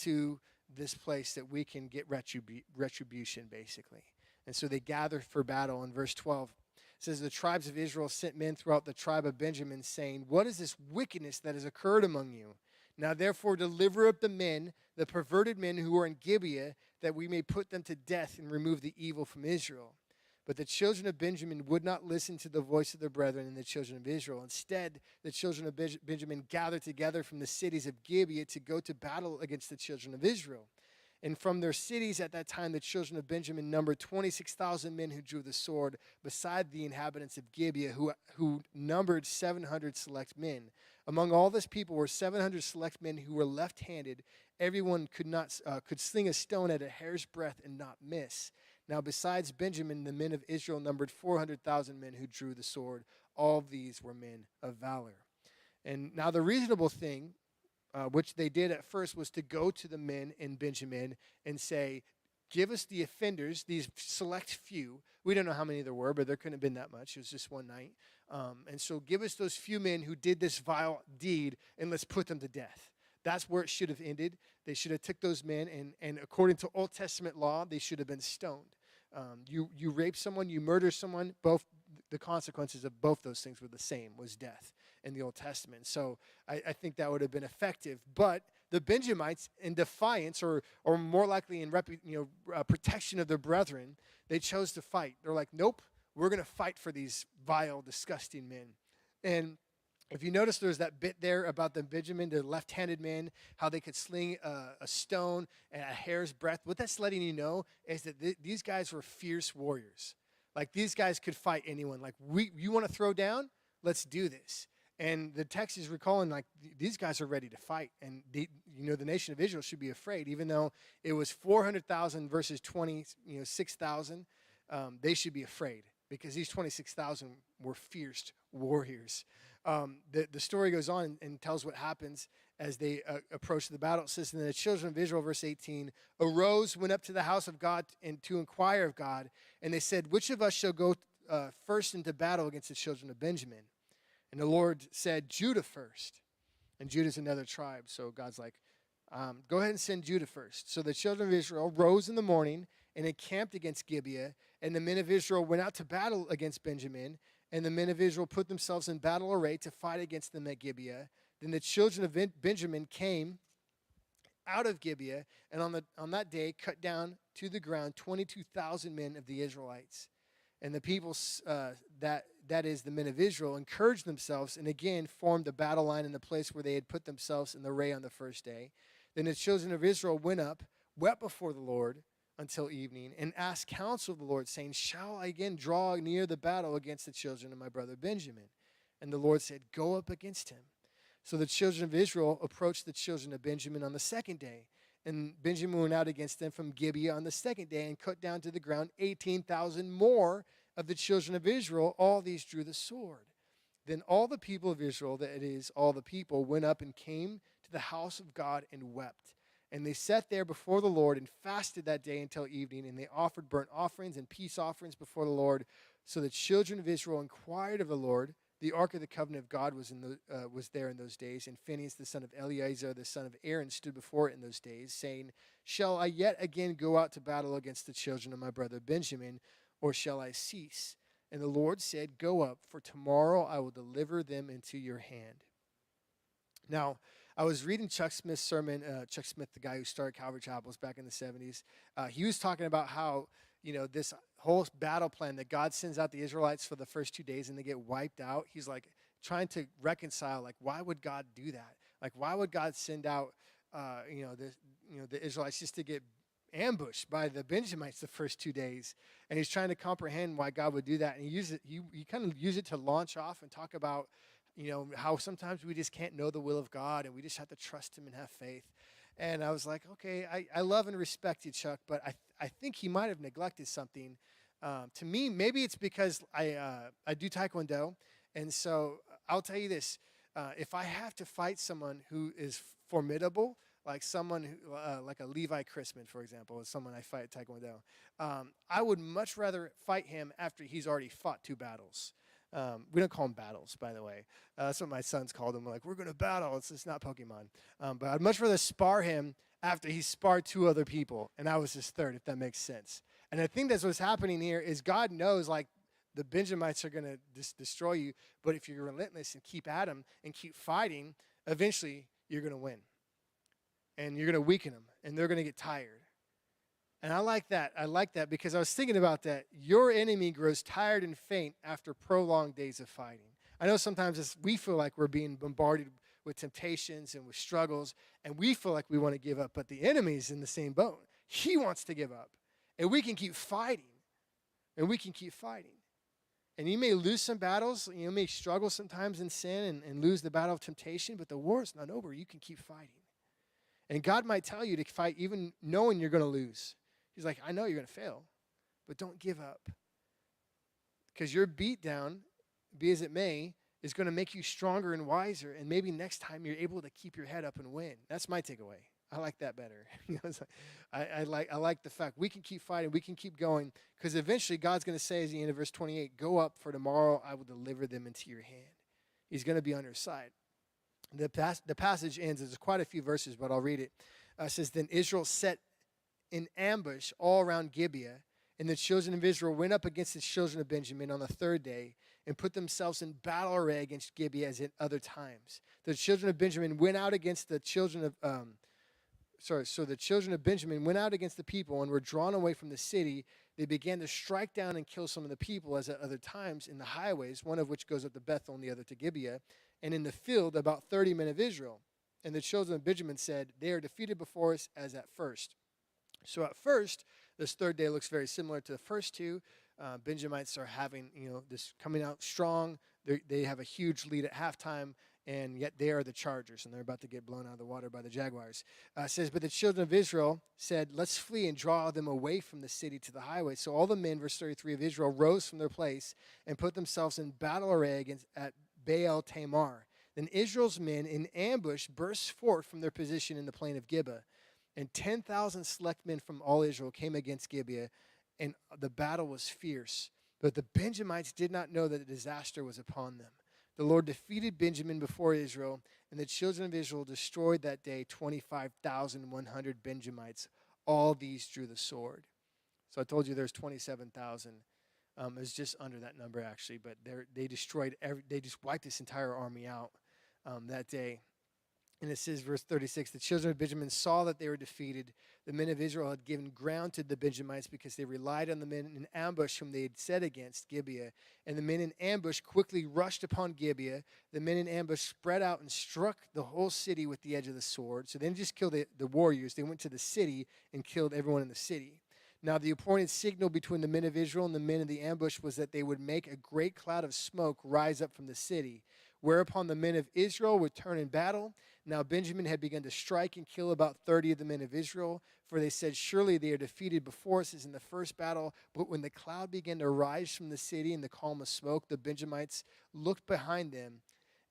to this place that we can get retribution, basically. And so they gather for battle. In verse 12, it says, the tribes of Israel sent men throughout the tribe of Benjamin, saying, what is this wickedness that has occurred among you? Now therefore deliver up the men, the perverted men who are in Gibeah, that we may put them to death and remove the evil from Israel. But the children of Benjamin would not listen to the voice of their brethren and the children of Israel. Instead, the children of Benjamin gathered together from the cities of Gibeah to go to battle against the children of Israel. And from their cities at that time, the children of Benjamin numbered 26,000 men who drew the sword, beside the inhabitants of Gibeah, who numbered 700 select men. Among all this people were 700 select men who were left-handed. Everyone could sling a stone at a hair's breadth and not miss. Now, besides Benjamin, the men of Israel numbered 400,000 men who drew the sword. All of these were men of valor. And now the reasonable thing, which they did at first, was to go to the men in Benjamin and say, give us the offenders, these select few. We don't know how many there were, but there couldn't have been that much. It was just one night. And so give us those few men who did this vile deed, and let's put them to death. That's where it should have ended. They should have took those men, and according to Old Testament law, they should have been stoned. You rape someone, you murder someone, both the consequences of both those things were the same, was death in the Old Testament. So I think that would have been effective. But the Benjamites, in defiance, or more likely in protection of their brethren, they chose to fight. They're like, nope, we're going to fight for these vile, disgusting men. And if you notice, there's that bit there about the Benjamin, the left-handed men, how they could sling a stone and a hair's breadth. What that's letting you know is that these guys were fierce warriors. Like, these guys could fight anyone. Like, you want to throw down? Let's do this. And the text is recalling, like, these guys are ready to fight. And, the nation of Israel should be afraid. Even though it was 400,000 versus 26,000, they should be afraid because these 26,000 were fierce warriors. The story goes on and tells what happens as they approach the battle. It says, and the children of Israel, verse 18, arose, went up to the house of God and to inquire of God. And they said, which of us shall go first into battle against the children of Benjamin? And the Lord said, Judah first. And Judah's another tribe. So God's like, go ahead and send Judah first. So the children of Israel rose in the morning and encamped against Gibeah. And the men of Israel went out to battle against Benjamin. And the men of Israel put themselves in battle array to fight against them at Gibeah. Then the children of Benjamin came out of Gibeah, and on that day cut down to the ground 22,000 men of the Israelites. And the people, that is the men of Israel, encouraged themselves and again formed the battle line in the place where they had put themselves in the array on the first day. Then the children of Israel went up, wept before the Lord until evening, and asked counsel of the Lord, saying, shall I again draw near the battle against the children of my brother Benjamin? And the Lord said, go up against him. So the children of Israel approached the children of Benjamin on the second day. And Benjamin went out against them from Gibeah on the second day and cut down to the ground 18,000 more of the children of Israel. All these drew the sword. Then all the people of Israel, that is, all the people, went up and came to the house of God and wept. And they sat there before the Lord and fasted that day until evening, and they offered burnt offerings and peace offerings before the Lord. So the children of Israel inquired of the Lord. The ark of the covenant of God was there in those days, and Phinehas, the son of Eleazar, the son of Aaron, stood before it in those days, saying, shall I yet again go out to battle against the children of my brother Benjamin, or shall I cease? And the Lord said, go up, for tomorrow I will deliver them into your hand. Now, I was reading Chuck Smith's sermon. Chuck Smith, the guy who started Calvary Chapels back in the 70s, he was talking about how, this whole battle plan that God sends out the Israelites for the first 2 days and they get wiped out. He's like trying to reconcile, like, why would God do that? Like, why would God send out, the Israelites just to get ambushed by the Benjamites the first 2 days? And he's trying to comprehend why God would do that. And he kind of use it to launch off and talk about, how sometimes we just can't know the will of God and we just have to trust him and have faith. And I was like, okay, I love and respect you, Chuck, but I think he might have neglected something. To me, maybe it's because I do Taekwondo, and so I'll tell you this. If I have to fight someone who is formidable, like someone who, like a Levi Chrisman, for example, is someone I fight at Taekwondo, I would much rather fight him after he's already fought 2 battles. We don't call them battles, by the way. That's what my sons called them. Like, we're going to battle. It's not Pokemon. But I'd much rather spar him after he sparred 2 other people, and I was his third, if that makes sense. And I think that's what's happening here is God knows, like, the Benjamites are going to destroy you, but if you're relentless and keep at them and keep fighting, eventually you're going to win. And you're going to weaken them, and they're going to get tired. And I like that. I like that because I was thinking about that. Your enemy grows tired and faint after prolonged days of fighting. I know sometimes we feel like we're being bombarded with temptations and with struggles, and we feel like we want to give up, but the enemy's in the same boat. He wants to give up. And we can keep fighting. And we can keep fighting. And you may lose some battles. You may struggle sometimes in sin and lose the battle of temptation, but the war is not over. You can keep fighting. And God might tell you to fight even knowing you're going to lose. He's like, I know you're going to fail, but don't give up. Because your beat down, be as it may, is going to make you stronger and wiser, and maybe next time you're able to keep your head up and win. That's my takeaway. I like that better. I like the fact we can keep fighting, we can keep going, because eventually God's going to say, at the end of verse 28, go up, for tomorrow I will deliver them into your hand. He's going to be on your side. The passage ends, there's quite a few verses, but I'll read it. It says, then Israel set in ambush all around Gibeah, And the children of Israel went up against the children of Benjamin on the third day and put themselves in battle array against Gibeah as at other times. The children of Benjamin went out against the children of so the children of Benjamin went out against the people and were drawn away from the city. They began to strike down and kill some of the people, as at other times, in the highways, one of which goes up to Bethel and the other to Gibeah, and in the field about 30 men of Israel. And the children of Benjamin said, they are defeated before us as at first. So at first, this third day looks very similar to the first two. Benjamites are having, this coming out strong. They have a huge lead at halftime, and yet they are the Chargers, and they're about to get blown out of the water by the Jaguars. It says, but the children of Israel said, let's flee and draw them away from the city to the highway. So all the men, verse 33 of Israel, rose from their place and put themselves in battle array at Baal Tamar. Then Israel's men in ambush burst forth from their position in the plain of Gibeah. And 10,000 select men from all Israel came against Gibeah, and the battle was fierce. But the Benjamites did not know that the disaster was upon them. The Lord defeated Benjamin before Israel, and the children of Israel destroyed that day 25,100 Benjamites. All these drew the sword. So I told you there's 27,000. It was just under that number, actually, but they destroyed they just wiped this entire army out that day. And it says, verse 36, the children of Benjamin saw that they were defeated. The men of Israel had given ground to the Benjamites because they relied on the men in ambush whom they had set against Gibeah. And the men in ambush quickly rushed upon Gibeah. The men in ambush spread out and struck the whole city with the edge of the sword. So they didn't just kill the warriors. They went to the city and killed everyone in the city. Now the appointed signal between the men of Israel and the men of the ambush was that they would make a great cloud of smoke rise up from the city, whereupon the men of Israel would turn in battle. Now Benjamin had begun to strike and kill about 30 of the men of Israel, for they said, surely they are defeated before us as in the first battle. But when the cloud began to rise from the city in the column of smoke, the Benjamites looked behind them,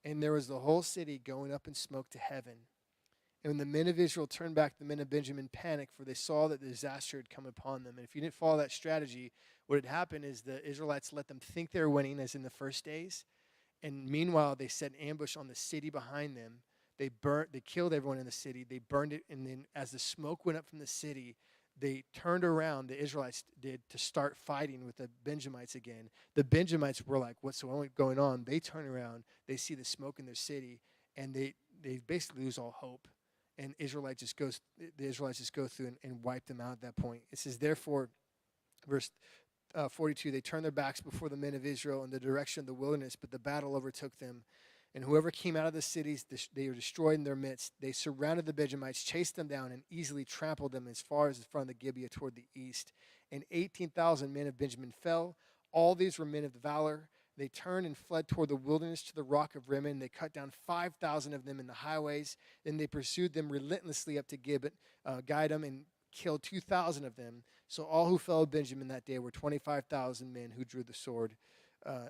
and there was the whole city going up in smoke to heaven. And when the men of Israel turned back, the men of Benjamin panicked, for they saw that the disaster had come upon them. And if you didn't follow that strategy, what had happened is the Israelites let them think they were winning, as in the first days. And meanwhile, they set an ambush on the city behind them. They killed everyone in the city. They burned it, and then as the smoke went up from the city, they turned around, the Israelites did, to start fighting with the Benjamites again. The Benjamites were like, what's going on? They turn around, they see the smoke in their city, and they basically lose all hope. And the Israelites just go through and wipe them out at that point. It says, therefore, verse 42, they turned their backs before the men of Israel in the direction of the wilderness, but the battle overtook them. And whoever came out of the cities, they were destroyed in their midst. They surrounded the Benjamites, chased them down, and easily trampled them as far as the front of the Gibeah toward the east. And 18,000 men of Benjamin fell. All these were men of valor. They turned and fled toward the wilderness to the rock of Rimmon. They cut down 5,000 of them in the highways. Then they pursued them relentlessly up to Gidom and killed 2,000 of them. So all who fell of Benjamin that day were 25,000 men who drew the sword.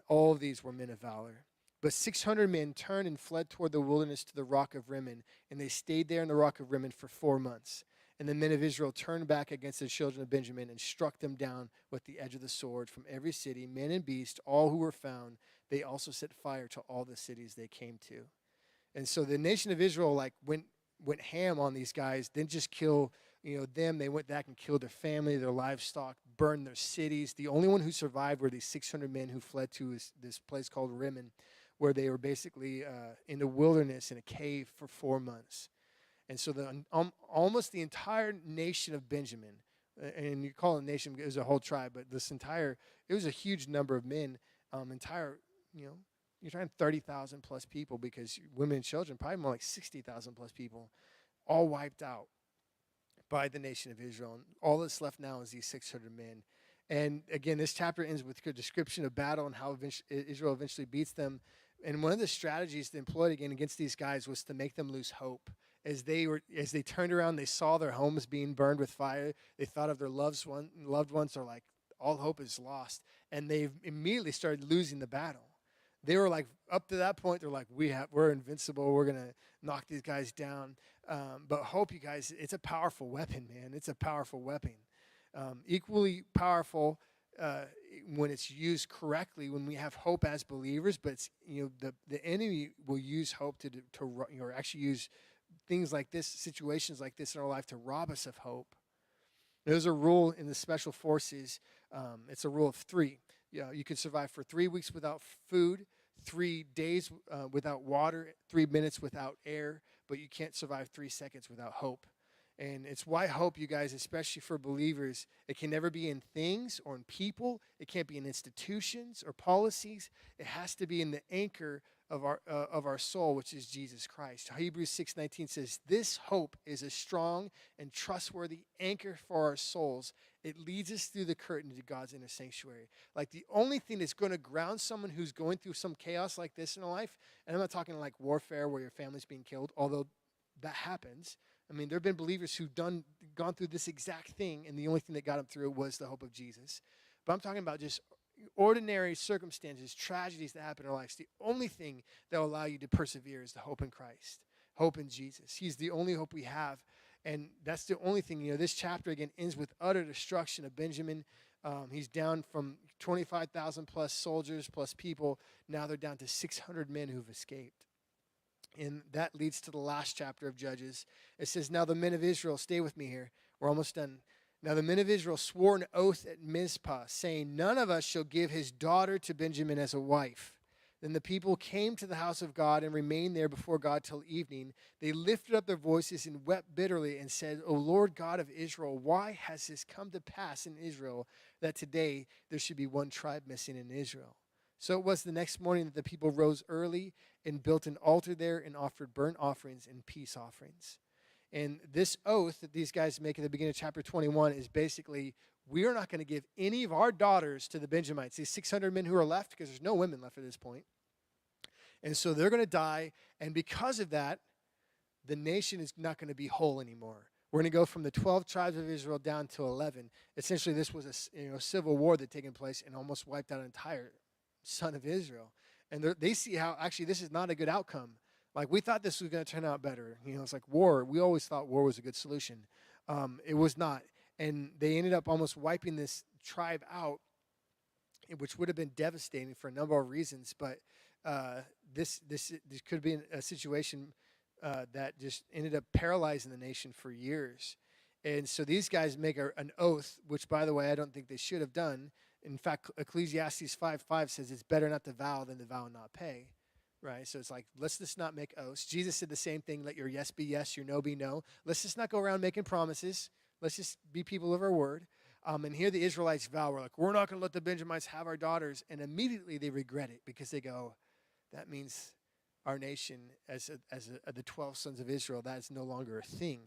All of these were men of valor. But 600 men turned and fled toward the wilderness to the rock of Rimmon, and they stayed there in the rock of Rimmon for 4 months. And the men of Israel turned back against the children of Benjamin and struck them down with the edge of the sword from every city, men and beast, all who were found. They also set fire to all the cities they came to. And so the nation of Israel went ham on these guys, didn't just kill them. They went back and killed their family, their livestock, burned their cities. The only one who survived were these 600 men who fled to this place called Rimmon, where they were basically in the wilderness in a cave for 4 months. And so almost the entire nation of Benjamin, and you call it a nation, it was a whole tribe, but it was a huge number of men, you're trying 30,000 plus people, because women and children, probably more like 60,000 plus people, all wiped out by the nation of Israel. And all that's left now is these 600 men. And again, this chapter ends with a description of battle and how Israel eventually beats them. And one of the strategies they employed again against these guys was to make them lose hope. As they turned around, they saw their homes being burned with fire. They thought of their loved ones are like, all hope is lost. And they immediately started losing the battle. They were like, up to that point, they're like, we're invincible. We're going to knock these guys down. But hope, you guys, it's a powerful weapon, man. It's a powerful weapon. Equally powerful when it's used correctly, when we have hope as believers, but it's, the enemy will use hope to or actually use things like this, situations like this in our life to rob us of hope. There's a rule in the special forces. It's a rule of three. You can survive for 3 weeks without food, 3 days without water, 3 minutes without air, but you can't survive 3 seconds without hope. And it's why hope, you guys, especially for believers, it can never be in things or in people. It can't be in institutions or policies. It has to be in the anchor of our soul, which is Jesus Christ. Hebrews 6:19 says, "This hope is a strong and trustworthy anchor for our souls. It leads us through the curtain to God's inner sanctuary." Like the only thing that's going to ground someone who's going through some chaos like this in their life, and I'm not talking like warfare where your family's being killed, although that happens. I mean, there have been believers who've gone through this exact thing, and the only thing that got them through it was the hope of Jesus. But I'm talking about just ordinary circumstances, tragedies that happen in our lives. The only thing that will allow you to persevere is the hope in Christ, hope in Jesus. He's the only hope we have, and that's the only thing. This chapter, again, ends with utter destruction of Benjamin. He's down from 25,000 plus soldiers plus people. Now they're down to 600 men who've escaped. And that leads to the last chapter of Judges. It says, "Now the men of Israel," stay with me here, we're almost done. "Now the men of Israel swore an oath at Mizpah, saying, 'None of us shall give his daughter to Benjamin as a wife.' Then the people came to the house of God and remained there before God till evening. They lifted up their voices and wept bitterly and said, 'O Lord God of Israel, why has this come to pass in Israel that today there should be one tribe missing in Israel?' So it was the next morning that the people rose early and built an altar there and offered burnt offerings and peace offerings." And this oath that these guys make at the beginning of chapter 21 is basically, we are not going to give any of our daughters to the Benjamites, these 600 men who are left, because there's no women left at this point. And so they're going to die. And because of that, the nation is not going to be whole anymore. We're going to go from the 12 tribes of Israel down to 11. Essentially, this was a civil war that had taken place and almost wiped out an entire son of Israel. And they see how, actually, this is not a good outcome. Like, we thought this was going to turn out better. It's like war. We always thought war was a good solution. It was not. And they ended up almost wiping this tribe out, which would have been devastating for a number of reasons. But this could be a situation that just ended up paralyzing the nation for years. And so these guys make an oath, which, by the way, I don't think they should have done. In fact, Ecclesiastes 5:5 says it's better not to vow than to vow and not pay, right? So it's like, let's just not make oaths. Jesus said the same thing, let your yes be yes, your no be no. Let's just not go around making promises. Let's just be people of our word. And here the Israelites vow, we're like, we're not going to let the Benjamites have our daughters. And immediately they regret it because they go, that means our nation, as the 12 sons of Israel, that is no longer a thing.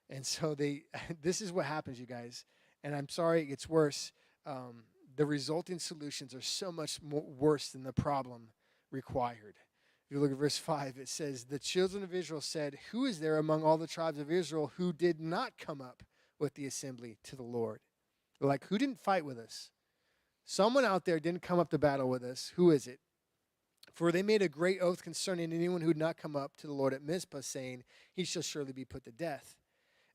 And so this is what happens, you guys. And I'm sorry it gets worse. The resulting solutions are so much worse than the problem required. If you look at verse 5, it says, "The children of Israel said, 'Who is there among all the tribes of Israel who did not come up with the assembly to the Lord?'" They're like, who didn't fight with us? Someone out there didn't come up to battle with us. Who is it? "For they made a great oath concerning anyone who would not come up to the Lord at Mizpah, saying, 'He shall surely be put to death.'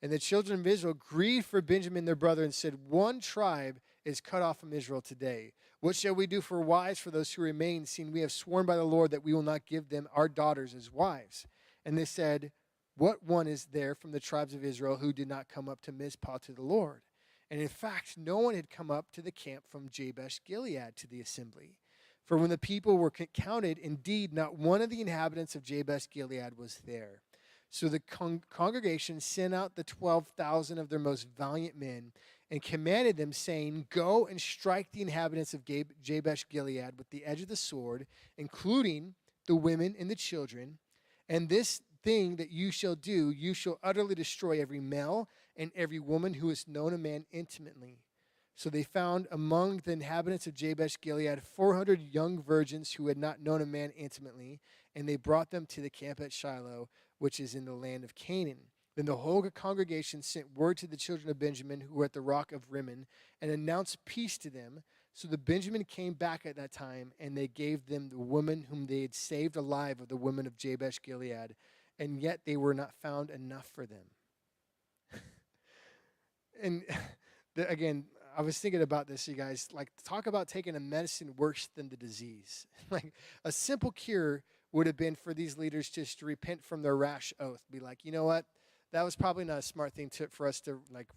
And the children of Israel grieved for Benjamin their brother and said, 'One tribe is cut off from Israel today. What shall we do for wives for those who remain, seeing we have sworn by the Lord that we will not give them our daughters as wives?' And they said, 'What one is there from the tribes of Israel who did not come up to Mizpah to the Lord?' And in fact, no one had come up to the camp from Jabesh Gilead to the assembly. For when the people were counted, indeed, not one of the inhabitants of Jabesh Gilead was there. So the congregation sent out the 12,000 of their most valiant men and commanded them, saying, 'Go and strike the inhabitants of Jabesh Gilead with the edge of the sword, including the women and the children. And this thing that you shall do, you shall utterly destroy every male and every woman who has known a man intimately.' So they found among the inhabitants of Jabesh Gilead 400 young virgins who had not known a man intimately, and they brought them to the camp at Shiloh, which is in the land of Canaan. Then the whole congregation sent word to the children of Benjamin who were at the rock of Rimmon and announced peace to them. So the Benjamin came back at that time, and they gave them the woman whom they had saved alive of the women of Jabesh Gilead, and yet they were not found enough for them." And again, I was thinking about this, you guys. Like, talk about taking a medicine worse than the disease. Like, a simple cure would have been for these leaders just to repent from their rash oath. Be like, you know what? That was probably not a smart thing for us to, like,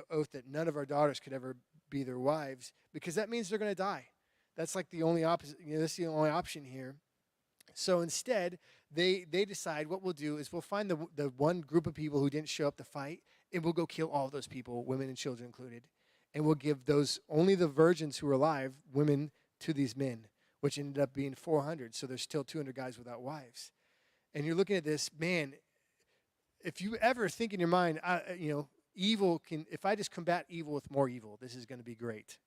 oath that none of our daughters could ever be their wives, because that means they're going to die. That's like the only opposite. That's the only option here. So instead, they decide what we'll do is we'll find the one group of people who didn't show up to fight, and we'll go kill all of those people, women and children included, and we'll give only the virgins who are alive, women, to these men, which ended up being 400. So there's still 200 guys without wives. And you're looking at this, man. If you ever think in your mind, evil can. If I just combat evil with more evil, this is going to be great.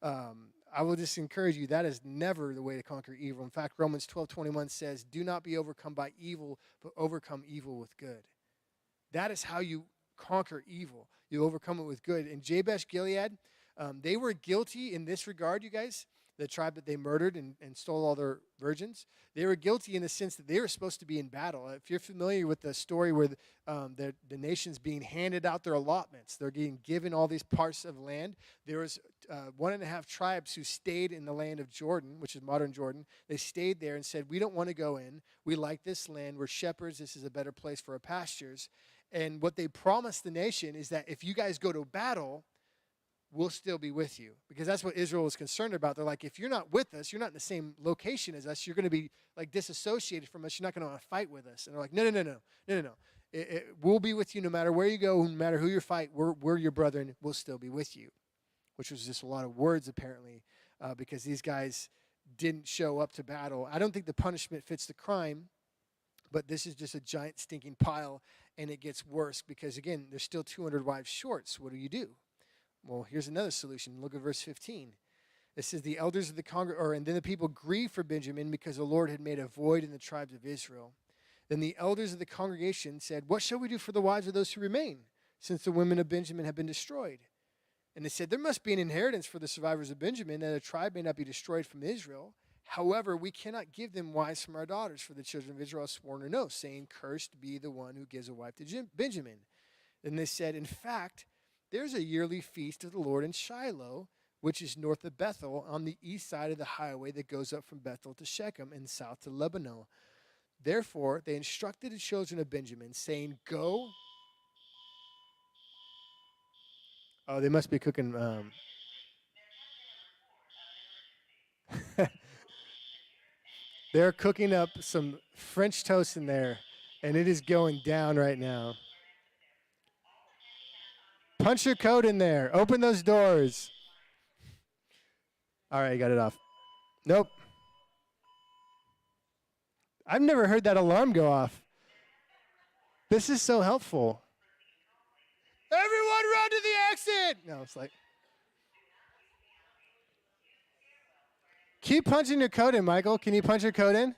I will just encourage you, that is never the way to conquer evil. In fact, Romans 12:21 says, do not be overcome by evil, but overcome evil with good. That is how you conquer evil. You overcome it with good. And Jabesh Gilead, they were guilty in this regard, you guys, the tribe that they murdered and stole all their virgins. They were guilty in the sense that they were supposed to be in battle. If you're familiar with the story where the nation's being handed out their allotments, they're getting given all these parts of land. There was 1.5 tribes who stayed in the land of Jordan, which is modern Jordan. They stayed there and said, we don't want to go in. We like this land. We're shepherds. This is a better place for our pastures. And what they promised the nation is that if you guys go to battle, we'll still be with you. Because that's what Israel was concerned about. They're like, if you're not with us, you're not in the same location as us, you're going to be like disassociated from us. You're not going to want to fight with us. And they're like, no. We'll be with you no matter where you go, no matter who you fight. We're your brethren. We'll still be with you. Which was just a lot of words, apparently, because these guys didn't show up to battle. I don't think the punishment fits the crime, but this is just a giant stinking pile, and it gets worse because, again, there's still 200 wives short. So what do? Well, here's another solution. Look at verse 15. It says, the elders of the and then the people grieved for Benjamin because the Lord had made a void in the tribes of Israel. Then the elders of the congregation said, what shall we do for the wives of those who remain, since the women of Benjamin have been destroyed? And they said, there must be an inheritance for the survivors of Benjamin, that a tribe may not be destroyed from Israel. However, we cannot give them wives from our daughters, for the children of Israel have sworn an oath, saying, cursed be the one who gives a wife to Benjamin. Then they said, in fact, there's a yearly feast of the Lord in Shiloh, which is north of Bethel, on the east side of the highway that goes up from Bethel to Shechem and south to Lebanon. Therefore, they instructed the children of Benjamin, saying, go. Oh, they must be cooking. They're cooking up some French toast in there, and it is going down right now. Punch your code in there. Open those doors. All right, got it off. Nope. I've never heard that alarm go off. This is so helpful. Everyone run to the exit! No, it's like. Keep punching your code in, Michael. Can you punch your code in?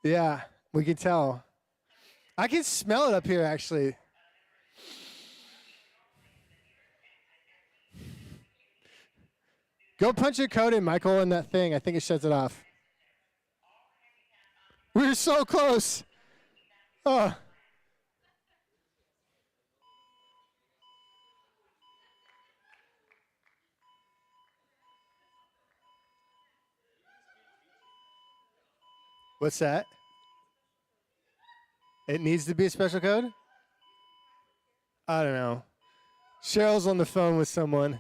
Yeah, we can tell. I can smell it up here, actually. Go punch your code in, Michael, in that thing. I think it shuts it off. We're so close. Oh. What's that? It needs to be a special code? I don't know. Cheryl's on the phone with someone.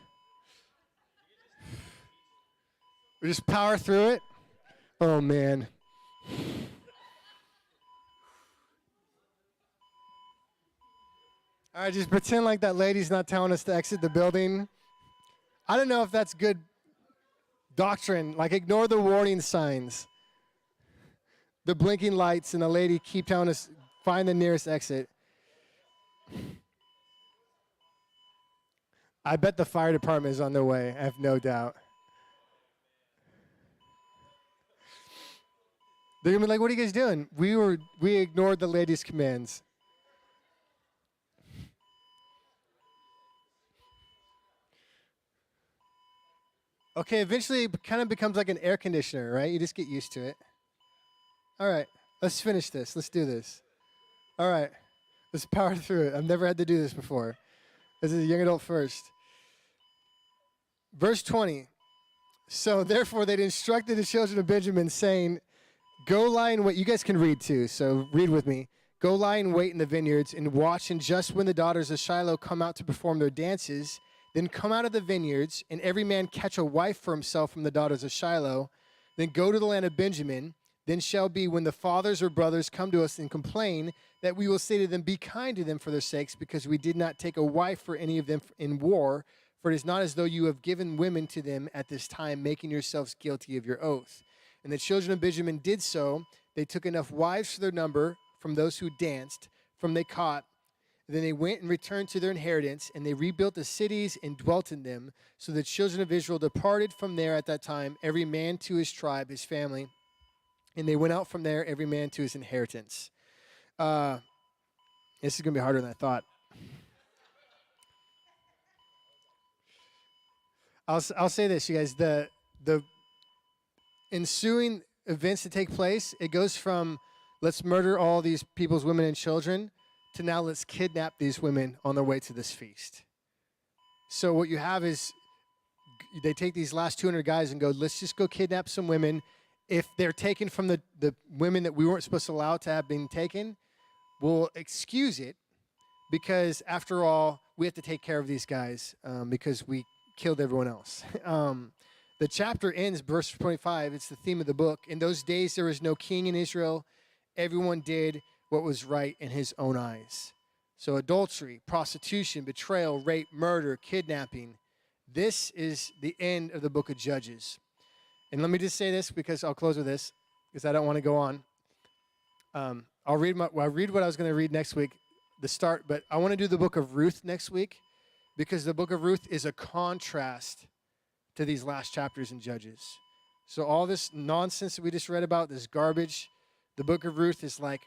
We just power through it? Oh, man. All right, just pretend like that lady's not telling us to exit the building. I don't know if that's good doctrine. Like, ignore the warning signs. The blinking lights and the lady keep telling us, find the nearest exit. I bet the fire department is on their way. I have no doubt. They're going to be like, what are you guys doing? We ignored the lady's commands. Okay, eventually it kind of becomes like an air conditioner, right? You just get used to it. All right, let's finish this. Let's do this. All right, let's power through it. I've never had to do this before. This is a young adult first. Verse 20. So therefore they instructed the children of Benjamin, saying, Go lie and wait. You guys can read too, so read with me. Go lie and wait in the vineyards and watch, and just when the daughters of Shiloh come out to perform their dances, then come out of the vineyards, and every man catch a wife for himself from the daughters of Shiloh. Then go to the land of Benjamin. Then shall be when the fathers or brothers come to us and complain, that we will say to them, be kind to them for their sakes, because we did not take a wife for any of them in war. For it is not as though you have given women to them at this time, making yourselves guilty of your oath. And the children of Benjamin did so. They took enough wives for their number from those who danced, from they caught. Then they went and returned to their inheritance, and they rebuilt the cities and dwelt in them. So the children of Israel departed from there at that time, every man to his tribe, his family. And they went out from there, every man to his inheritance. This is going to be harder than I thought. I'll say this, you guys. The ensuing events that take place, it goes from let's murder all these people's women and children to now let's kidnap these women on their way to this feast. So what you have is they take these last 200 guys and go, let's just go kidnap some women. If they're taken from the women that we weren't supposed to allow to have been taken, we'll excuse it because, after all, we have to take care of these guys because we killed everyone else. The chapter ends, verse 25. It's the theme of the book. In those days, there was no king in Israel. Everyone did what was right in his own eyes. So adultery, prostitution, betrayal, rape, murder, kidnapping. This is the end of the book of Judges. And let me just say this, because I'll close with this, because I don't want to go on. I'll read what I was going to read next week, the start, but I want to do the book of Ruth next week, because the book of Ruth is a contrast to these last chapters in Judges. So all this nonsense that we just read about, this garbage, the book of Ruth is like,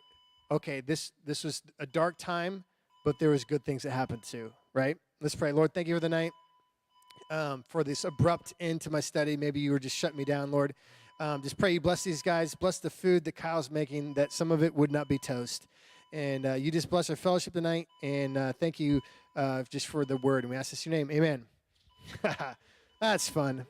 okay, this was a dark time, but there was good things that happened too, right? Let's pray. Lord, thank you for the night. For this abrupt end to my study. Maybe you were just shutting me down, Lord. Just pray you bless these guys, bless the food that Kyle's making, that some of it would not be toast. And you just bless our fellowship tonight, and thank you just for the word. And we ask this in your name. Amen. That's fun.